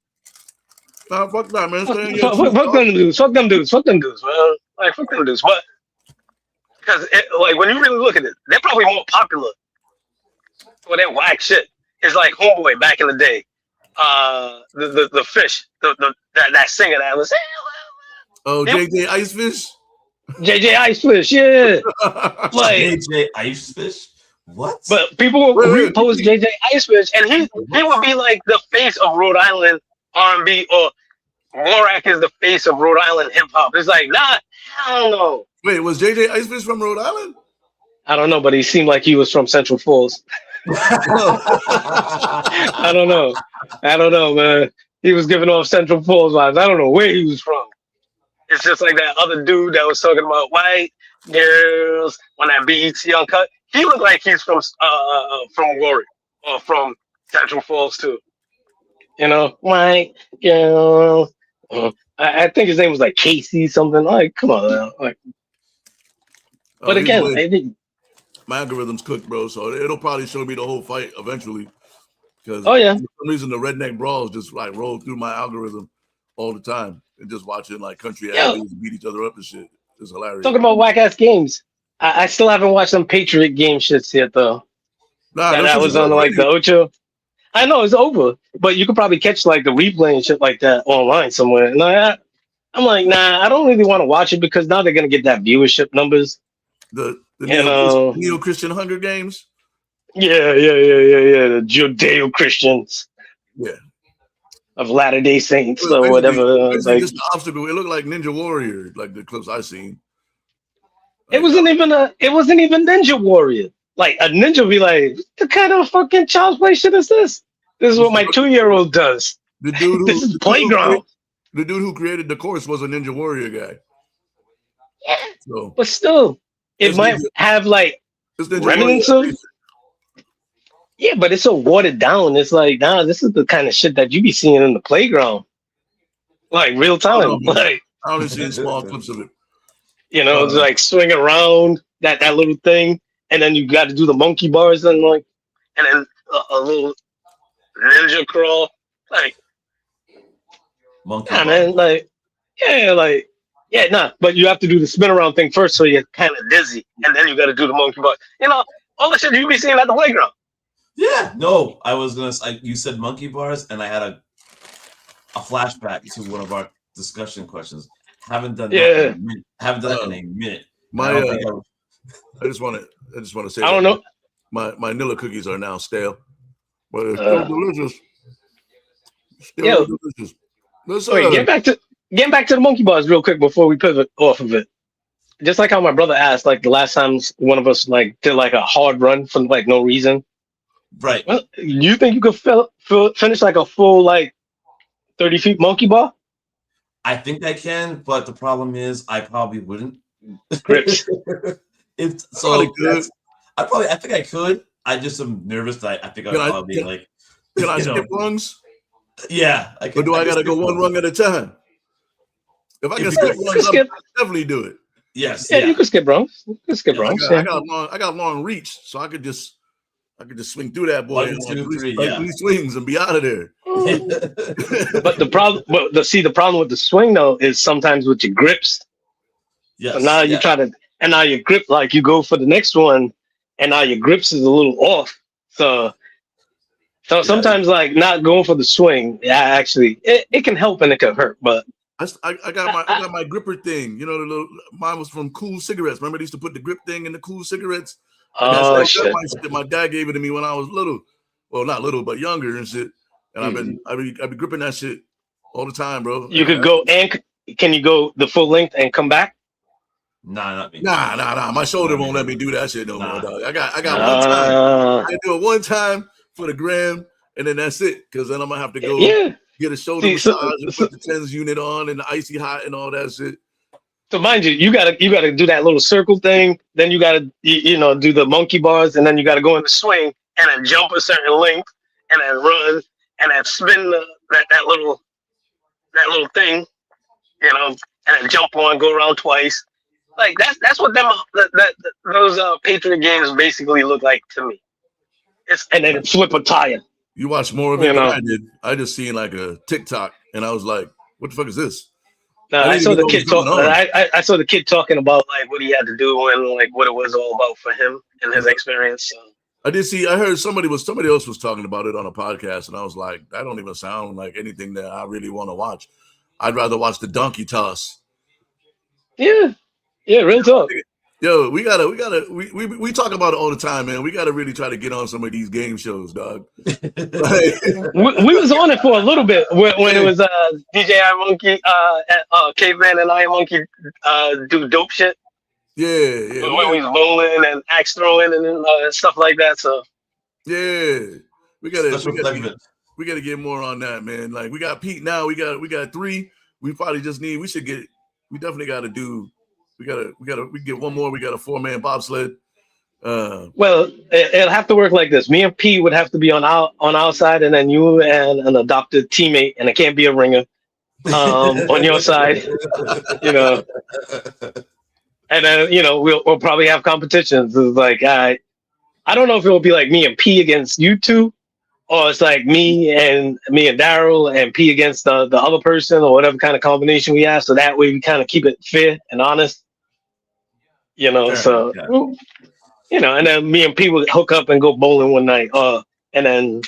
nah, fuck that, man.
fuck them dudes, fuck them dudes, man. Like fuck them dudes. But because like when you really look at it, they're probably more popular for that whack shit. It's like Homeboy back in the day. The fish, that singer that was
JJ Icefish?
JJ Icefish, yeah. Like
JJ Icefish? What?
But people will repost JJ Icefish and he would be like the face of Rhode Island R&B, or Warak is the face of Rhode Island hip hop. It's like, nah, I don't know.
Wait, was JJ Icefish from Rhode Island?
I don't know, but he seemed like he was from Central Falls. I don't know, man. He was giving off Central Falls vibes. I don't know where he was from. It's just like that other dude that was talking about white girls on that BET Uncut. He looked like he's from Warwick or from Central Falls too. White girls. I think his name was like Casey something. Like, come on, man. Like. But again, I think
my algorithm's cooked, bro. So it'll probably show me the whole fight eventually. Because
for
some reason the redneck brawls just like roll through my algorithm all the time, and just watching like country athletes beat each other up and shit. It's hilarious.
Talking about whack ass games, I still haven't watched some Patriot game shits yet though.
Nah,
that was on like the Ocho. I know it's over, but you could probably catch like the replay and shit like that online somewhere. And I'm like, nah, I don't really want to watch it because now they're gonna get that viewership numbers.
The Neo-Christian Hunger Games.
Yeah. The Judeo-Christians.
Yeah.
Of Latter-day Saints or whatever.
Like just the obstacle. It looked like Ninja Warrior, like the clips I've seen.
Like, it wasn't even Ninja Warrior. Like a ninja would be like, what kind of fucking child's play shit is this? This is what my 2-year-old does. This is playground.
The dude who created the course was a Ninja Warrior guy.
Yeah.
So,
but still, it might have like remnants of. Yeah, but it's so watered down. It's like, nah, this is the kind of shit that you be seeing in the playground, like real time. Like
I only seen small clips of it.
It's like swing around that little thing, and then you got to do the monkey bars and then a little ninja crawl, like
monkey.
Man, but you have to do the spin around thing first, so you're kind of dizzy, and then you got to do the monkey bar. All the shit you be seeing at the playground.
Yeah, no, I was gonna. You said monkey bars, and I had a flashback to one of our discussion questions. Haven't done that. In a minute.
I just want to say.
I don't know.
My Nilla cookies are now stale, but it's still delicious.
Delicious. Wait, getting back to the monkey bars real quick before we pivot off of it. Just like how my brother asked, like the last time one of us like did like a hard run for like no reason.
Right.
Well, you think you could finish like a full like 30 feet monkey bar?
I think I can, but the problem is I probably wouldn't.
Grips.
I think I could. I just am nervous that I think I'll probably like.
Can I skip rungs?
Yeah.
Or do I gotta go one rung at a time? If I can skip rungs, I'll definitely do it.
Yes.
Yeah, you can skip rungs.
I got long reach, so I could just swing through that boy in three swings and be out of there.
But the problem with the swing though is sometimes with your grips.
Yes.
So now you try to, and now your grip, like you go for the next one, and now your grips is a little off. So So sometimes, like, not going for the swing, actually, it can help and it can hurt. But
I got my gripper thing. You know, mine was from Cool Cigarettes. Remember they used to put the grip thing in the Cool Cigarettes?
Oh shit!
My dad gave it to me when I was little. Well, not little, but younger and shit. And I've been gripping that shit all the time, bro.
You could go and can you go the full length and come back?
Nah, not me.
Nah. My shoulder won't let me do that shit no more, dog. I got one time. I do it one time for the gram, and then that's it. Because then I'm gonna have to go get a shoulder massage and put the TENS unit on and the icy hot and all that shit.
So mind you, you gotta do that little circle thing. Then you gotta do the monkey bars, and then you gotta go in the swing and then jump a certain length and then run and then spin that little thing, and then jump on, go around twice. Like that's what those Patriot games basically look like to me. And then flip a tire.
You watch more of it than I did. I just seen like a TikTok, and I was like, "What the fuck is this?"
I saw the kid talk. I saw the kid talking about like what he had to do and like what it was all about for him and his experience. So.
I heard somebody else was talking about it on a podcast, and I was like, that don't even sound like anything that I really want to watch. I'd rather watch the donkey toss.
Yeah, real talk.
Yo, we talk about it all the time, man. We gotta really try to get on some of these game shows, dog.
we was on it for a little bit when it was DJ IronMonkey, Caveman and IronMonkey do dope shit.
Yeah.
When we was bowling and axe throwing and stuff like that. So
yeah, we gotta get more on that, man. Like we got Pete now. We got 3. We definitely gotta do. We get one more. We got a 4-man bobsled.
Well, it'll have to work like this. Me and P would have to be on our side, and then you and an adopted teammate, and it can't be a ringer on your side. And then we'll probably have competitions. It's like I don't know if it will be like me and P against you two, or it's like me and Daryl and P against the other person, or whatever kind of combination we have. So that way we kind of keep it fair and honest. And then me and P would hook up and go bowling one night. And then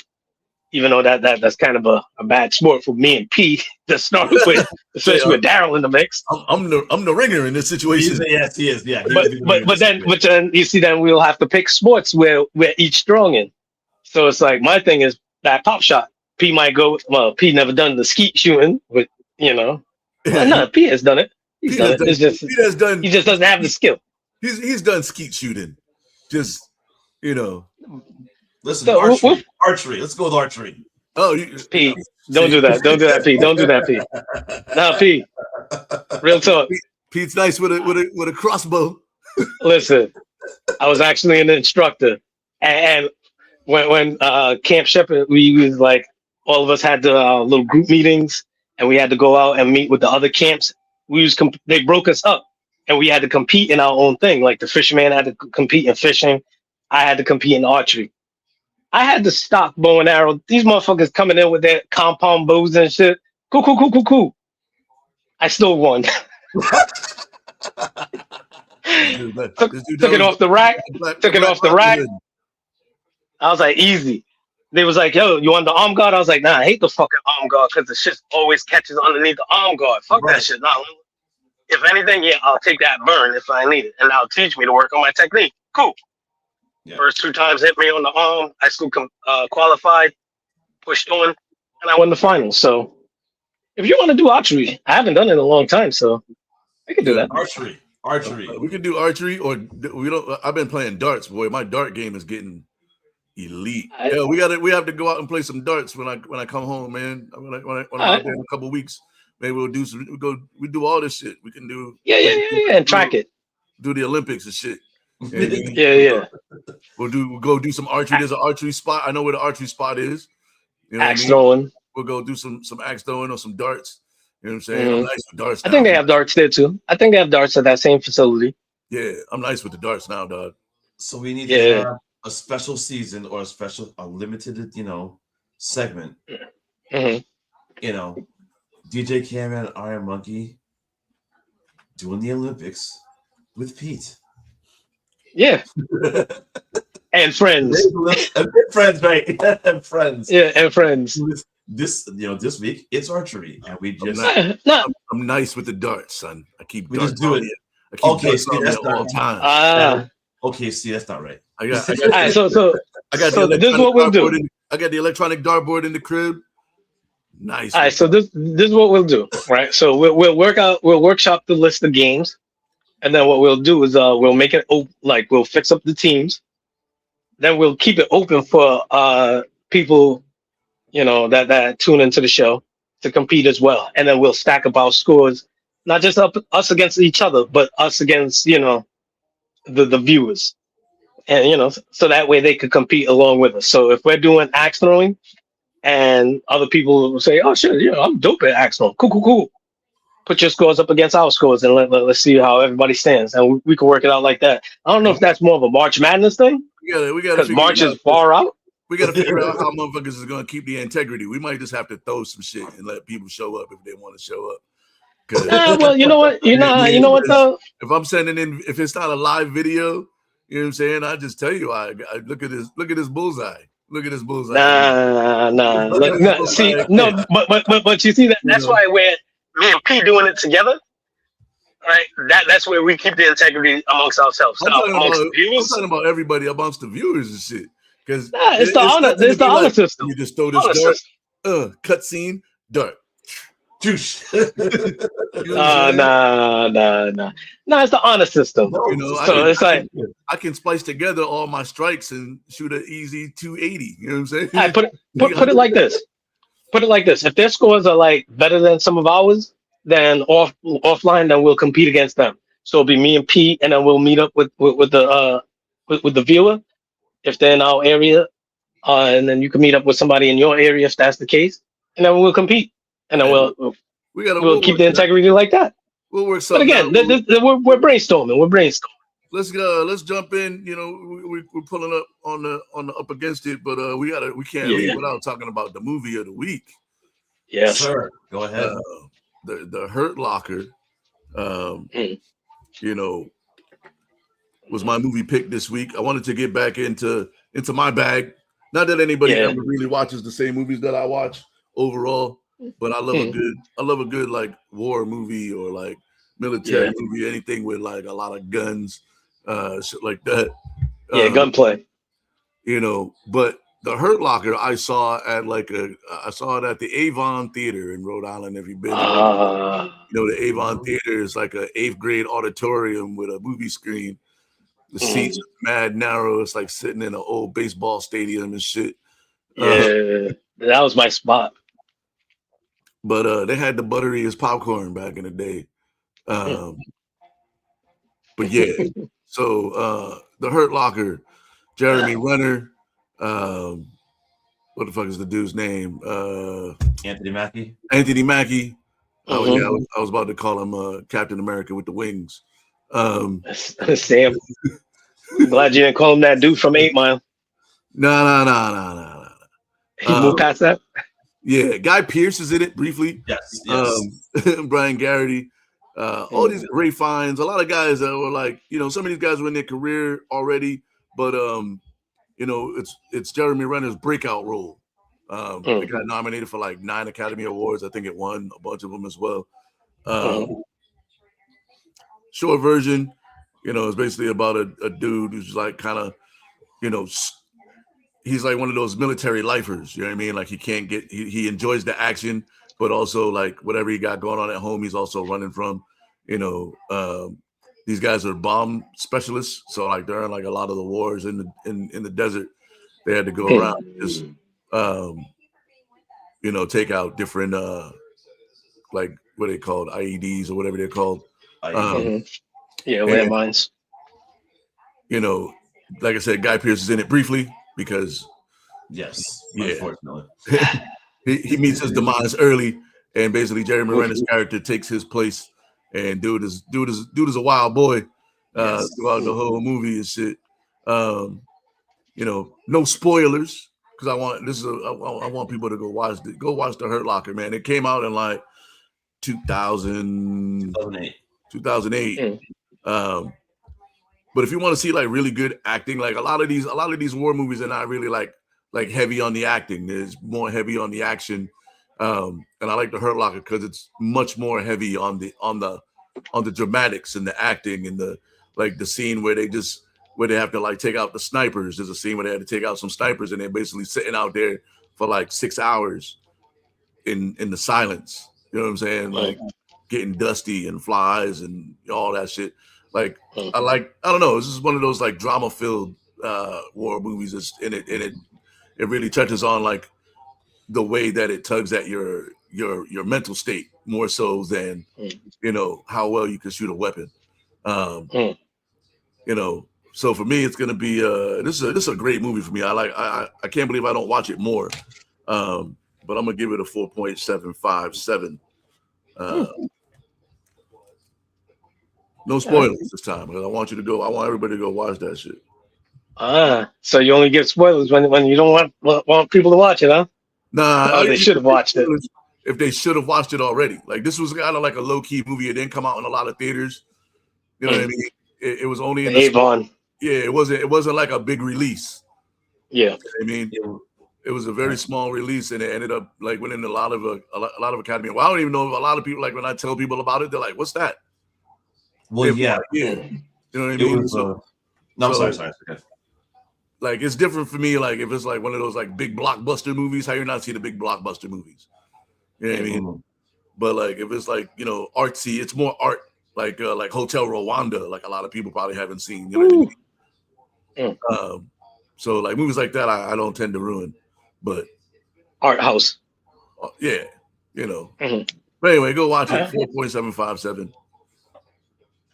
even though that's kind of a bad sport for me and P to start with, especially with Daryl in the mix.
I'm the ringer in this situation.
Yes, he is. Yeah.
But then you see, then we'll have to pick sports where we're each strong in. So it's like my thing is that pop shot. P might go. Well, P never done the skeet shooting, but no, P has done it. He just doesn't have the skill.
He's done skeet shooting. Just
Listen, archery. Let's go with archery.
Oh,
P, don't do that. Don't do that, P. Don't do that, P. No, P. Real talk.
Pete's nice with a crossbow.
Listen, I was actually an instructor, and when Camp Shepherd, we was like all of us had the little group meetings, and we had to go out and meet with the other camps. They broke us up, and we had to compete in our own thing. Like the fisherman had to compete in fishing, I had to compete in archery. I had to stop bow and arrow. These motherfuckers coming in with their compound bows and shit. Cool. I still won. Took it off the rack. I was like, easy. They was like, yo, you want the arm guard? I was like, nah, I hate the fucking arm guard because the shit always catches underneath the arm guard. Fuck that shit. Nah, if anything, I'll take that burn if I need it. And that'll teach me to work on my technique. Cool. Yeah. First 2 times hit me on the arm. I still qualified, pushed on, and I won the finals. So if you want to do archery, I haven't done it in a long time, so I can do that.
Archery.
We can do archery, or we don't. I've been playing darts, boy. My dart game is getting elite. We have to go out and play some darts when I come home, man. When I'm out there in a couple of weeks, maybe we'll do some. We do all this shit. We can do
and track it.
Do the Olympics and shit.
Yeah.
We'll go do some archery. There's an archery spot. I know where the archery spot is.
Axe throwing.
We'll go do some axe throwing or some darts. You know what I'm saying? I'm nice with darts.
I think they have darts there too. I think they have darts at that same facility.
Yeah, I'm nice with the darts now, dog.
So we need to have a special season or a limited, segment.
Mm-hmm.
DJ Caveman and IronMonkey doing the Olympics with Pete.
Yeah. And friends.
And friends, right? And friends.
Yeah, and friends.
This week it's archery, and we just
I'm nice with the darts, son. I keep
just do it.
I keep darts on me at all times.
Okay, see, that's not right.
All right, so this is what we'll do.
I got the electronic dartboard in the crib. Nice.
All right, so this is what we'll do, right? So we'll workshop the list of games, and then what we'll do is we'll make it we'll fix up the teams, then we'll keep it open for people, that tune into the show to compete as well, and then we'll stack up our scores, not just us against each other, but us against the viewers, and so that way they could compete along with us. So if we're doing axe throwing, and other people will say, "Oh shit, I'm dope at axe throwing. Cool. Put your scores up against our scores, and let's see how everybody stands, and we can work it out like that." I don't know if that's more of a March Madness thing.
We got
because March is far out.
We got to figure out how motherfuckers is going to keep the integrity. We might just have to throw some shit and let people show up if they want to show up.
Well, you know what? You know what though?
If I'm sending in, if it's not a live video, you know what I'm saying? I just tell you, I look at this bullseye. Look at this bullseye.
Nah. See, no, but you see that that's why we're me and P doing it together. Right, that's where we keep the integrity amongst ourselves.
I'm talking about everybody amongst the viewers and shit. Because
it's the honor system.
You just throw this dart, cutscene, dart.
Nah. It's the honor system. So it's like
I can splice together all my strikes and shoot an easy 280. You know what I'm saying?
I put it like this. Put it like this. If their scores are like better than some of ours, then offline, then we'll compete against them. So it'll be me and Pete, and then we'll meet up with the viewer if they're in our area, and then you can meet up with somebody in your area if that's the case, and then we'll compete, and then we'll keep the integrity like that.
We'll work something.
But again, we're brainstorming.
Let's go. Let's jump in. We're pulling up on the up against it, but we can't leave without talking about the movie of the week.
Yes,
sir. Go ahead.
The Hurt Locker, was my movie pick this week. I wanted to get back into my bag. Not that anybody ever really watches the same movies that I watch overall, but I love a good like war movie or like military movie, anything with like a lot of guns, shit like that.
Gunplay.
But the Hurt Locker I saw it at the Avon Theater in Rhode Island. If you've been, the Avon Theater is like an 8th grade auditorium with a movie screen. The seats are mad narrow. It's like sitting in an old baseball stadium and shit.
Yeah, that was my spot.
But they had the butteriest popcorn back in the day. But yeah, so the Hurt Locker, Jeremy Renner. What the fuck is the dude's name?
Anthony Mackie.
I was about to call him Captain America with the wings.
Sam. I'm glad you didn't call him that dude from 8 Mile.
No.
He moved past that.
Yeah, Guy Pearce is in it briefly.
Yes.
Brian Garrity. All these Ray Fiennes, a lot of guys that were like, some of these guys were in their career already, but it's Jeremy Renner's breakout role. They got nominated for like 9 Academy Awards. I think it won a bunch of them as well. Short version, is basically about a dude who's like kind of, he's like one of those military lifers. You know what I mean? Like he enjoys the action, but also like whatever he got going on at home, he's also running from. These guys are bomb specialists, so like during like a lot of the wars in the desert, they had to go around and just take out different like what are they called, IEDs or whatever they're called.
Landmines.
Like I said, Guy Pearce is in it briefly because
unfortunately
he meets his demise early, and basically Jeremy Renner's character takes his place. And dude is a wild boy throughout the whole movie and shit. No spoilers because I want people to go watch the Hurt Locker, man. It came out in like 2008. But if you want to see like really good acting, like a lot of these war movies are not really like heavy on the acting. There's more heavy on the action. And I like the Hurt Locker because it's much more heavy on the dramatics and the acting and the scene where they have to like take out the snipers. There's a scene where they had to take out some snipers and they're basically sitting out there for like 6 hours in the silence. You know what I'm saying? Like getting dusty and flies and all that shit. Like I don't know. This is one of those like drama filled war movies. It really touches on like the way that it tugs at your mental state more so than how well you can shoot a weapon. So for me, it's gonna be this is a great movie for me. I can't believe I don't watch it more. But I'm gonna give it a 4.757. No spoilers this time because I want everybody to go watch that shit.
So you only give spoilers when you don't want people to watch it, huh?
Nah,
they should have watched it.
If they should have watched it already. Like this was kind of like a low key movie. It didn't come out in a lot of theaters. You know what I mean? It was only in
Avon.
Yeah, it wasn't like a big release.
Yeah,
I mean, it was a very small release, and it ended up like winning a lot of Academy. Well, I don't even know if a lot of people like when I tell people about it, they're like, "What's that?"
Well, yeah,
you know what I mean.
Sorry. Okay.
Like it's different for me. Like if it's like one of those like big blockbuster movies, how you're not seeing the big blockbuster movies. You know what I mean? But like if it's like artsy, it's more art. Like Hotel Rwanda, like a lot of people probably haven't seen. You know what I mean? So like movies like that, I don't tend to ruin. But
art house.
Yeah, But anyway, go watch it. 4.757.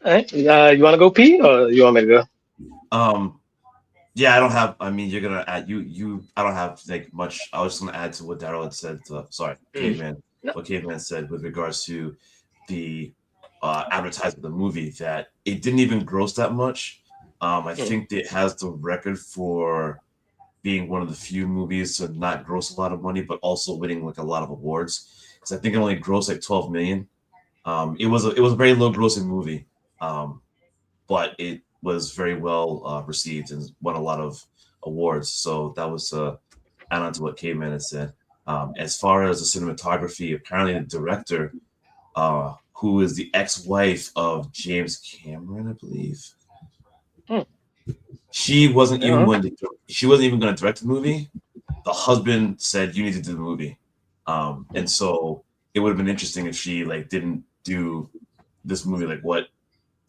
All right. You want to go pee or you want me to go?
Yeah, I don't have. I mean, you're gonna add you. I don't have like much. I was just gonna add to what Daryl had said. Caveman. What Caveman said with regards to the advertisement of the movie, that it didn't even gross that much. I think it has the record for being one of the few movies to not gross a lot of money, but also winning like a lot of awards. Because I think it only grossed like 12 million. It was a very low grossing movie, but it was very well received and won a lot of awards. So that was add on to what Caveman had said. As far as the cinematography, apparently the director, who is the ex-wife of James Cameron, I believe. She wasn't even going to direct the movie. The husband said, "You need to do the movie," and so it would have been interesting if she like didn't do this movie, like what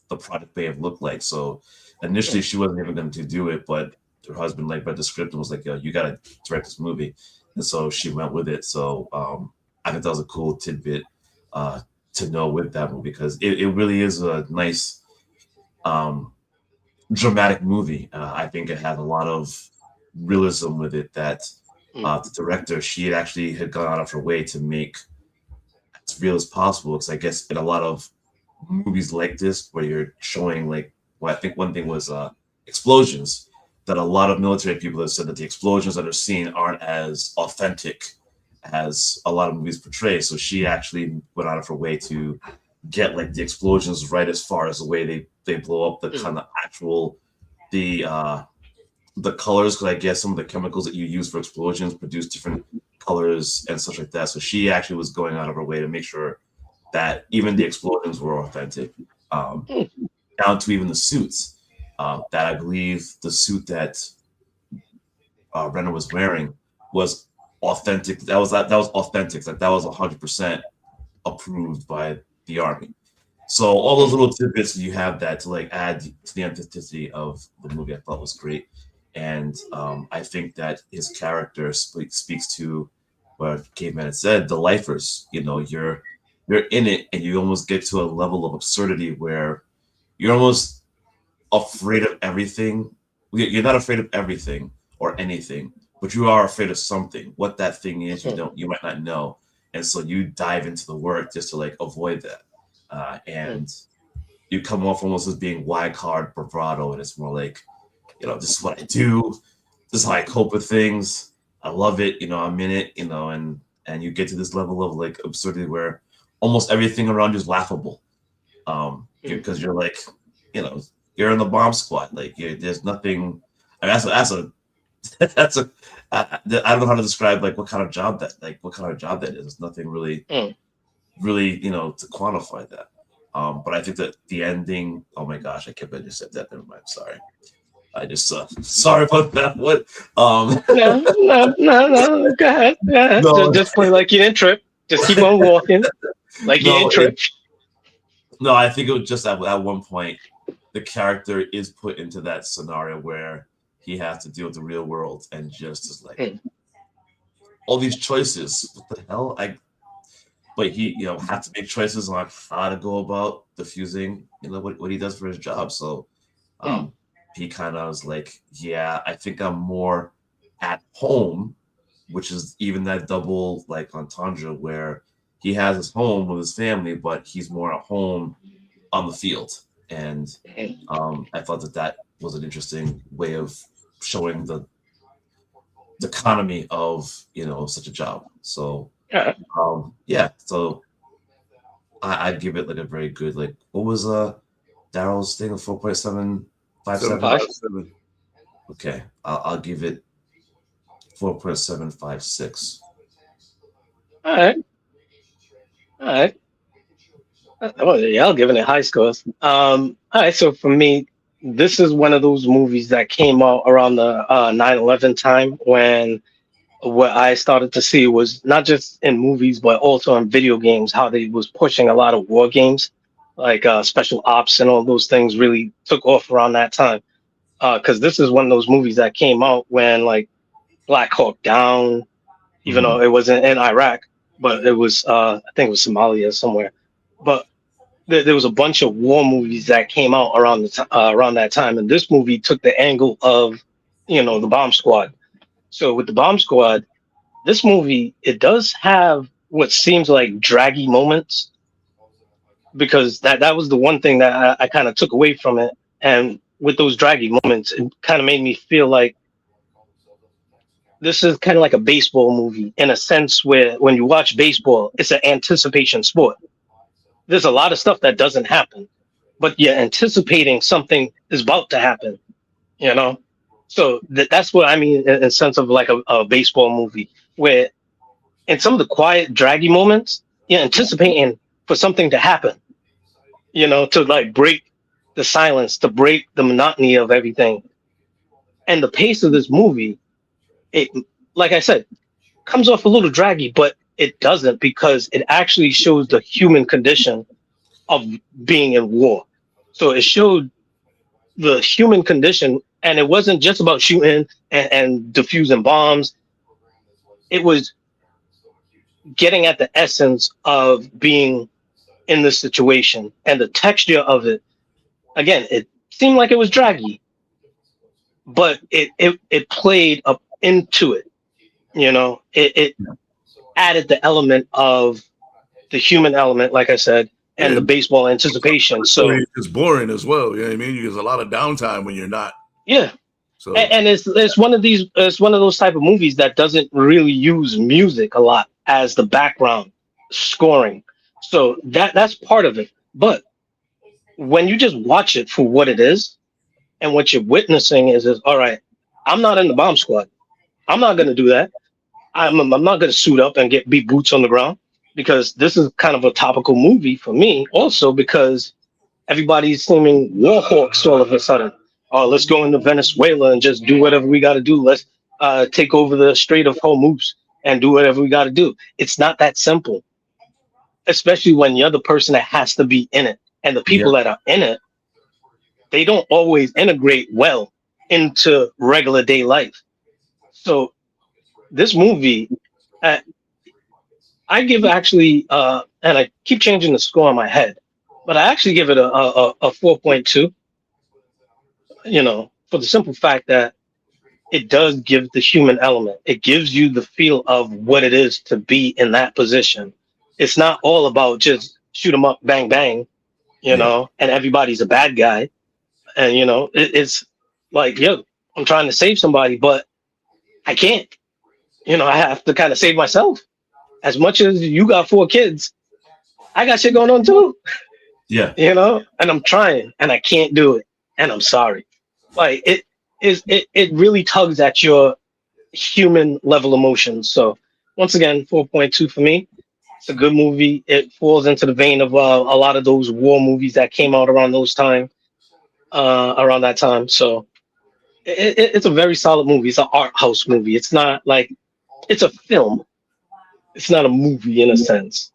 the project may have looked like. So initially, she wasn't even going to do it, but her husband like read the script and was like, "Yo, you got to direct this movie," and so she went with it. So I think that was a cool tidbit to know with that movie, because it really is a nice dramatic movie. I think it had a lot of realism with it that the director, she had gone out of her way to make as real as possible. Because I guess in a lot of movies like this, where you're showing like, well, I think one thing was explosions, that a lot of military people have said that the explosions that are seen aren't as authentic as a lot of movies portray. So she actually went out of her way to get like the explosions right as far as the way they blow up, the kind of actual the colors, because I guess some of the chemicals that you use for explosions produce different colors and such like that. So she actually was going out of her way to make sure that even the explosions were authentic, down to even the suits. That I believe the suit that Renner was wearing was authentic. That was authentic. Like that was 100% approved by the Army. So all those little tidbits you have that to like add to the authenticity of the movie, I thought was great. And I think that his character speaks to what Caveman had said, the lifers. You're in it, and you almost get to a level of absurdity where you're almost afraid of everything. You're not afraid of everything or anything, but you are afraid of something. What that thing is, you might not know. And so you dive into the work just to like avoid that. And you come off almost as being wide card bravado, and it's more like, this is what I do. This is how I cope with things. I love it. I'm in it, and you get to this level of like absurdity where almost everything around you is laughable. Because you're like, you're in the bomb squad. Like there's nothing. I mean, that's a I don't know how to describe like what kind of job that is. There's nothing really really to quantify that. But I think that the ending. Oh my gosh, I can't believe you said that. Never mind. Sorry. I just sorry about that. What?
No. Go ahead. No. Just play like you didn't trip. Just keep on walking, like you didn't trip.
No, I think it was just at one point the character is put into that scenario where he has to deal with the real world and just is like all these choices. What the hell? But he have to make choices on how to go about diffusing what he does for his job. So he kind of was like, yeah, I think I'm more at home, which is even that double like entendre where he has his home with his family, but he's more at home on the field. And I thought that was an interesting way of showing the economy of such a job. So so I'd give it like a very good like what was Daryl's thing of 4.757? Okay, I'll give it 4.756.
All right. Oh, y'all giving it high scores. All right, so for me, this is one of those movies that came out around the 9/11 time when what I started to see was not just in movies but also in video games how they was pushing a lot of war games like special ops and all those things really took off around that time. Because this is one of those movies that came out when like Black Hawk Down, even though it wasn't in Iraq, but it was I think it was Somalia somewhere. But there was a bunch of war movies that came out around around that time, and this movie took the angle of the bomb squad. So with the bomb squad, this movie it does have what seems like draggy moments because that was the one thing that I kind of took away from it, and with those draggy moments, it kind of made me feel like this is kind of like a baseball movie in a sense where when you watch baseball, it's an anticipation sport. There's a lot of stuff that doesn't happen, but you're anticipating something is about to happen, So that's what I mean in sense of like a baseball movie where in some of the quiet, draggy moments, you're anticipating for something to happen, to like break the silence, to break the monotony of everything. And the pace of this movie, it, like I said, comes off a little draggy, but it doesn't because it actually shows the human condition of being in war. So it showed the human condition, and it wasn't just about shooting and diffusing bombs. It was getting at the essence of being in this situation and the texture of it. Again, it seemed like it was draggy, but it played up into it. It added the element of the human element, like I said, and the baseball anticipation. So
it's boring as well. You know what I mean? There's a lot of downtime when you're not.
Yeah. So and it's one of those type of movies that doesn't really use music a lot as the background scoring. So that's part of it. But when you just watch it for what it is, and what you're witnessing is all right, I'm not in the bomb squad. I'm not going to do that. I'm not going to suit up and be boots on the ground because this is kind of a topical movie for me. Also because everybody's seeming war hawks all of a sudden. Oh, let's go into Venezuela and just do whatever we got to do. Let's take over the Strait of Hormuz and do whatever we got to do. It's not that simple, especially when you're the person that has to be in it. And the people that are in it, they don't always integrate well into regular day life. So this movie, I give actually, and I keep changing the score in my head, but I actually give it a 4.2, for the simple fact that it does give the human element. It gives you the feel of what it is to be in that position. It's not all about just shoot 'em up, bang, bang, and everybody's a bad guy. And, it's like, yo, I'm trying to save somebody, but I can't. I have to kind of save myself. As much as you got 4 kids, I got shit going on too.
Yeah.
And I'm trying and I can't do it. and I'm sorry. Like it really tugs at your human level emotions. So once again, 4.2 for me. It's a good movie. It falls into the vein of a lot of those war movies that came out around around that time. So it's a very solid movie. It's an art house movie. It's not like it's a film. It's not a movie in a sense,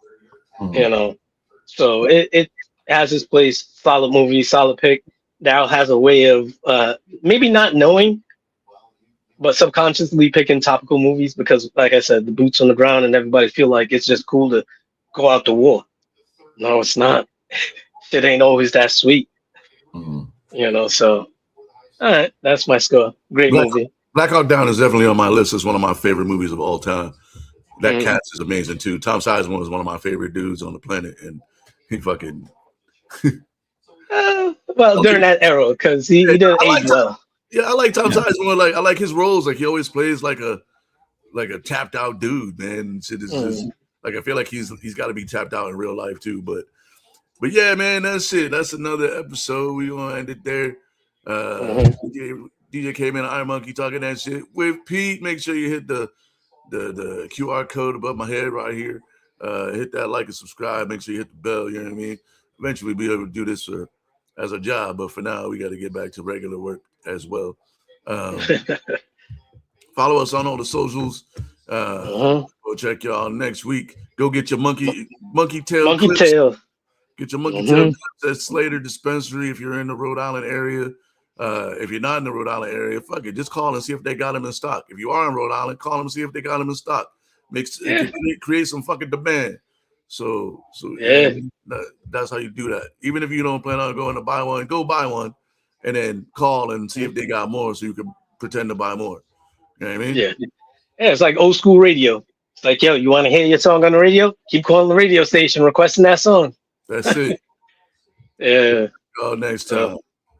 you know. So it has its place. Solid movie, solid pick. Daryl has a way of maybe not knowing, but subconsciously picking topical movies because, like I said, the boots on the ground and everybody feel like it's just cool to go out to war. No, it's not. Shit ain't always that sweet, you know. So, all right, that's my score. Great movie.
Black Hawk Down is definitely on my list. It's one of my favorite movies of all time. That Cats is amazing too. Tom Sizemore is one of my favorite dudes on the planet, and he fucking.
Well, during that era, because he didn't age well.
Yeah, I like Tom Sizemore. Like I like his roles. Like he always plays like a tapped out dude, man. Shit is just like I feel like he's got to be tapped out in real life too. But yeah, man, that's it. That's another episode. We gonna end it there. DJ Caveman and IronMonkey talking that shit with Pete. Make sure you hit the QR code above my head right here. Hit that like and subscribe. Make sure you hit the bell. You know what I mean? Eventually, we'll be able to do this as a job, but for now, we got to get back to regular work as well. Follow us on all the socials. Go check y'all next week. Go get your monkey tail clips. Get your monkey tail clips at Slater Dispensary if you're in the Rhode Island area. If you're not in the Rhode Island area, fuck it. Just call and see if they got them in stock. If you are in Rhode Island, call them and see if they got them in stock. Create some fucking demand. So that's how you do that. Even if you don't plan on going to buy one, go buy one, and then call and see if they got more, so you can pretend to buy more. You know what I mean?
Yeah. It's like old school radio. It's like, yo, you want to hear your song on the radio? Keep calling the radio station, requesting that song.
That's it.
Yeah.
Next time.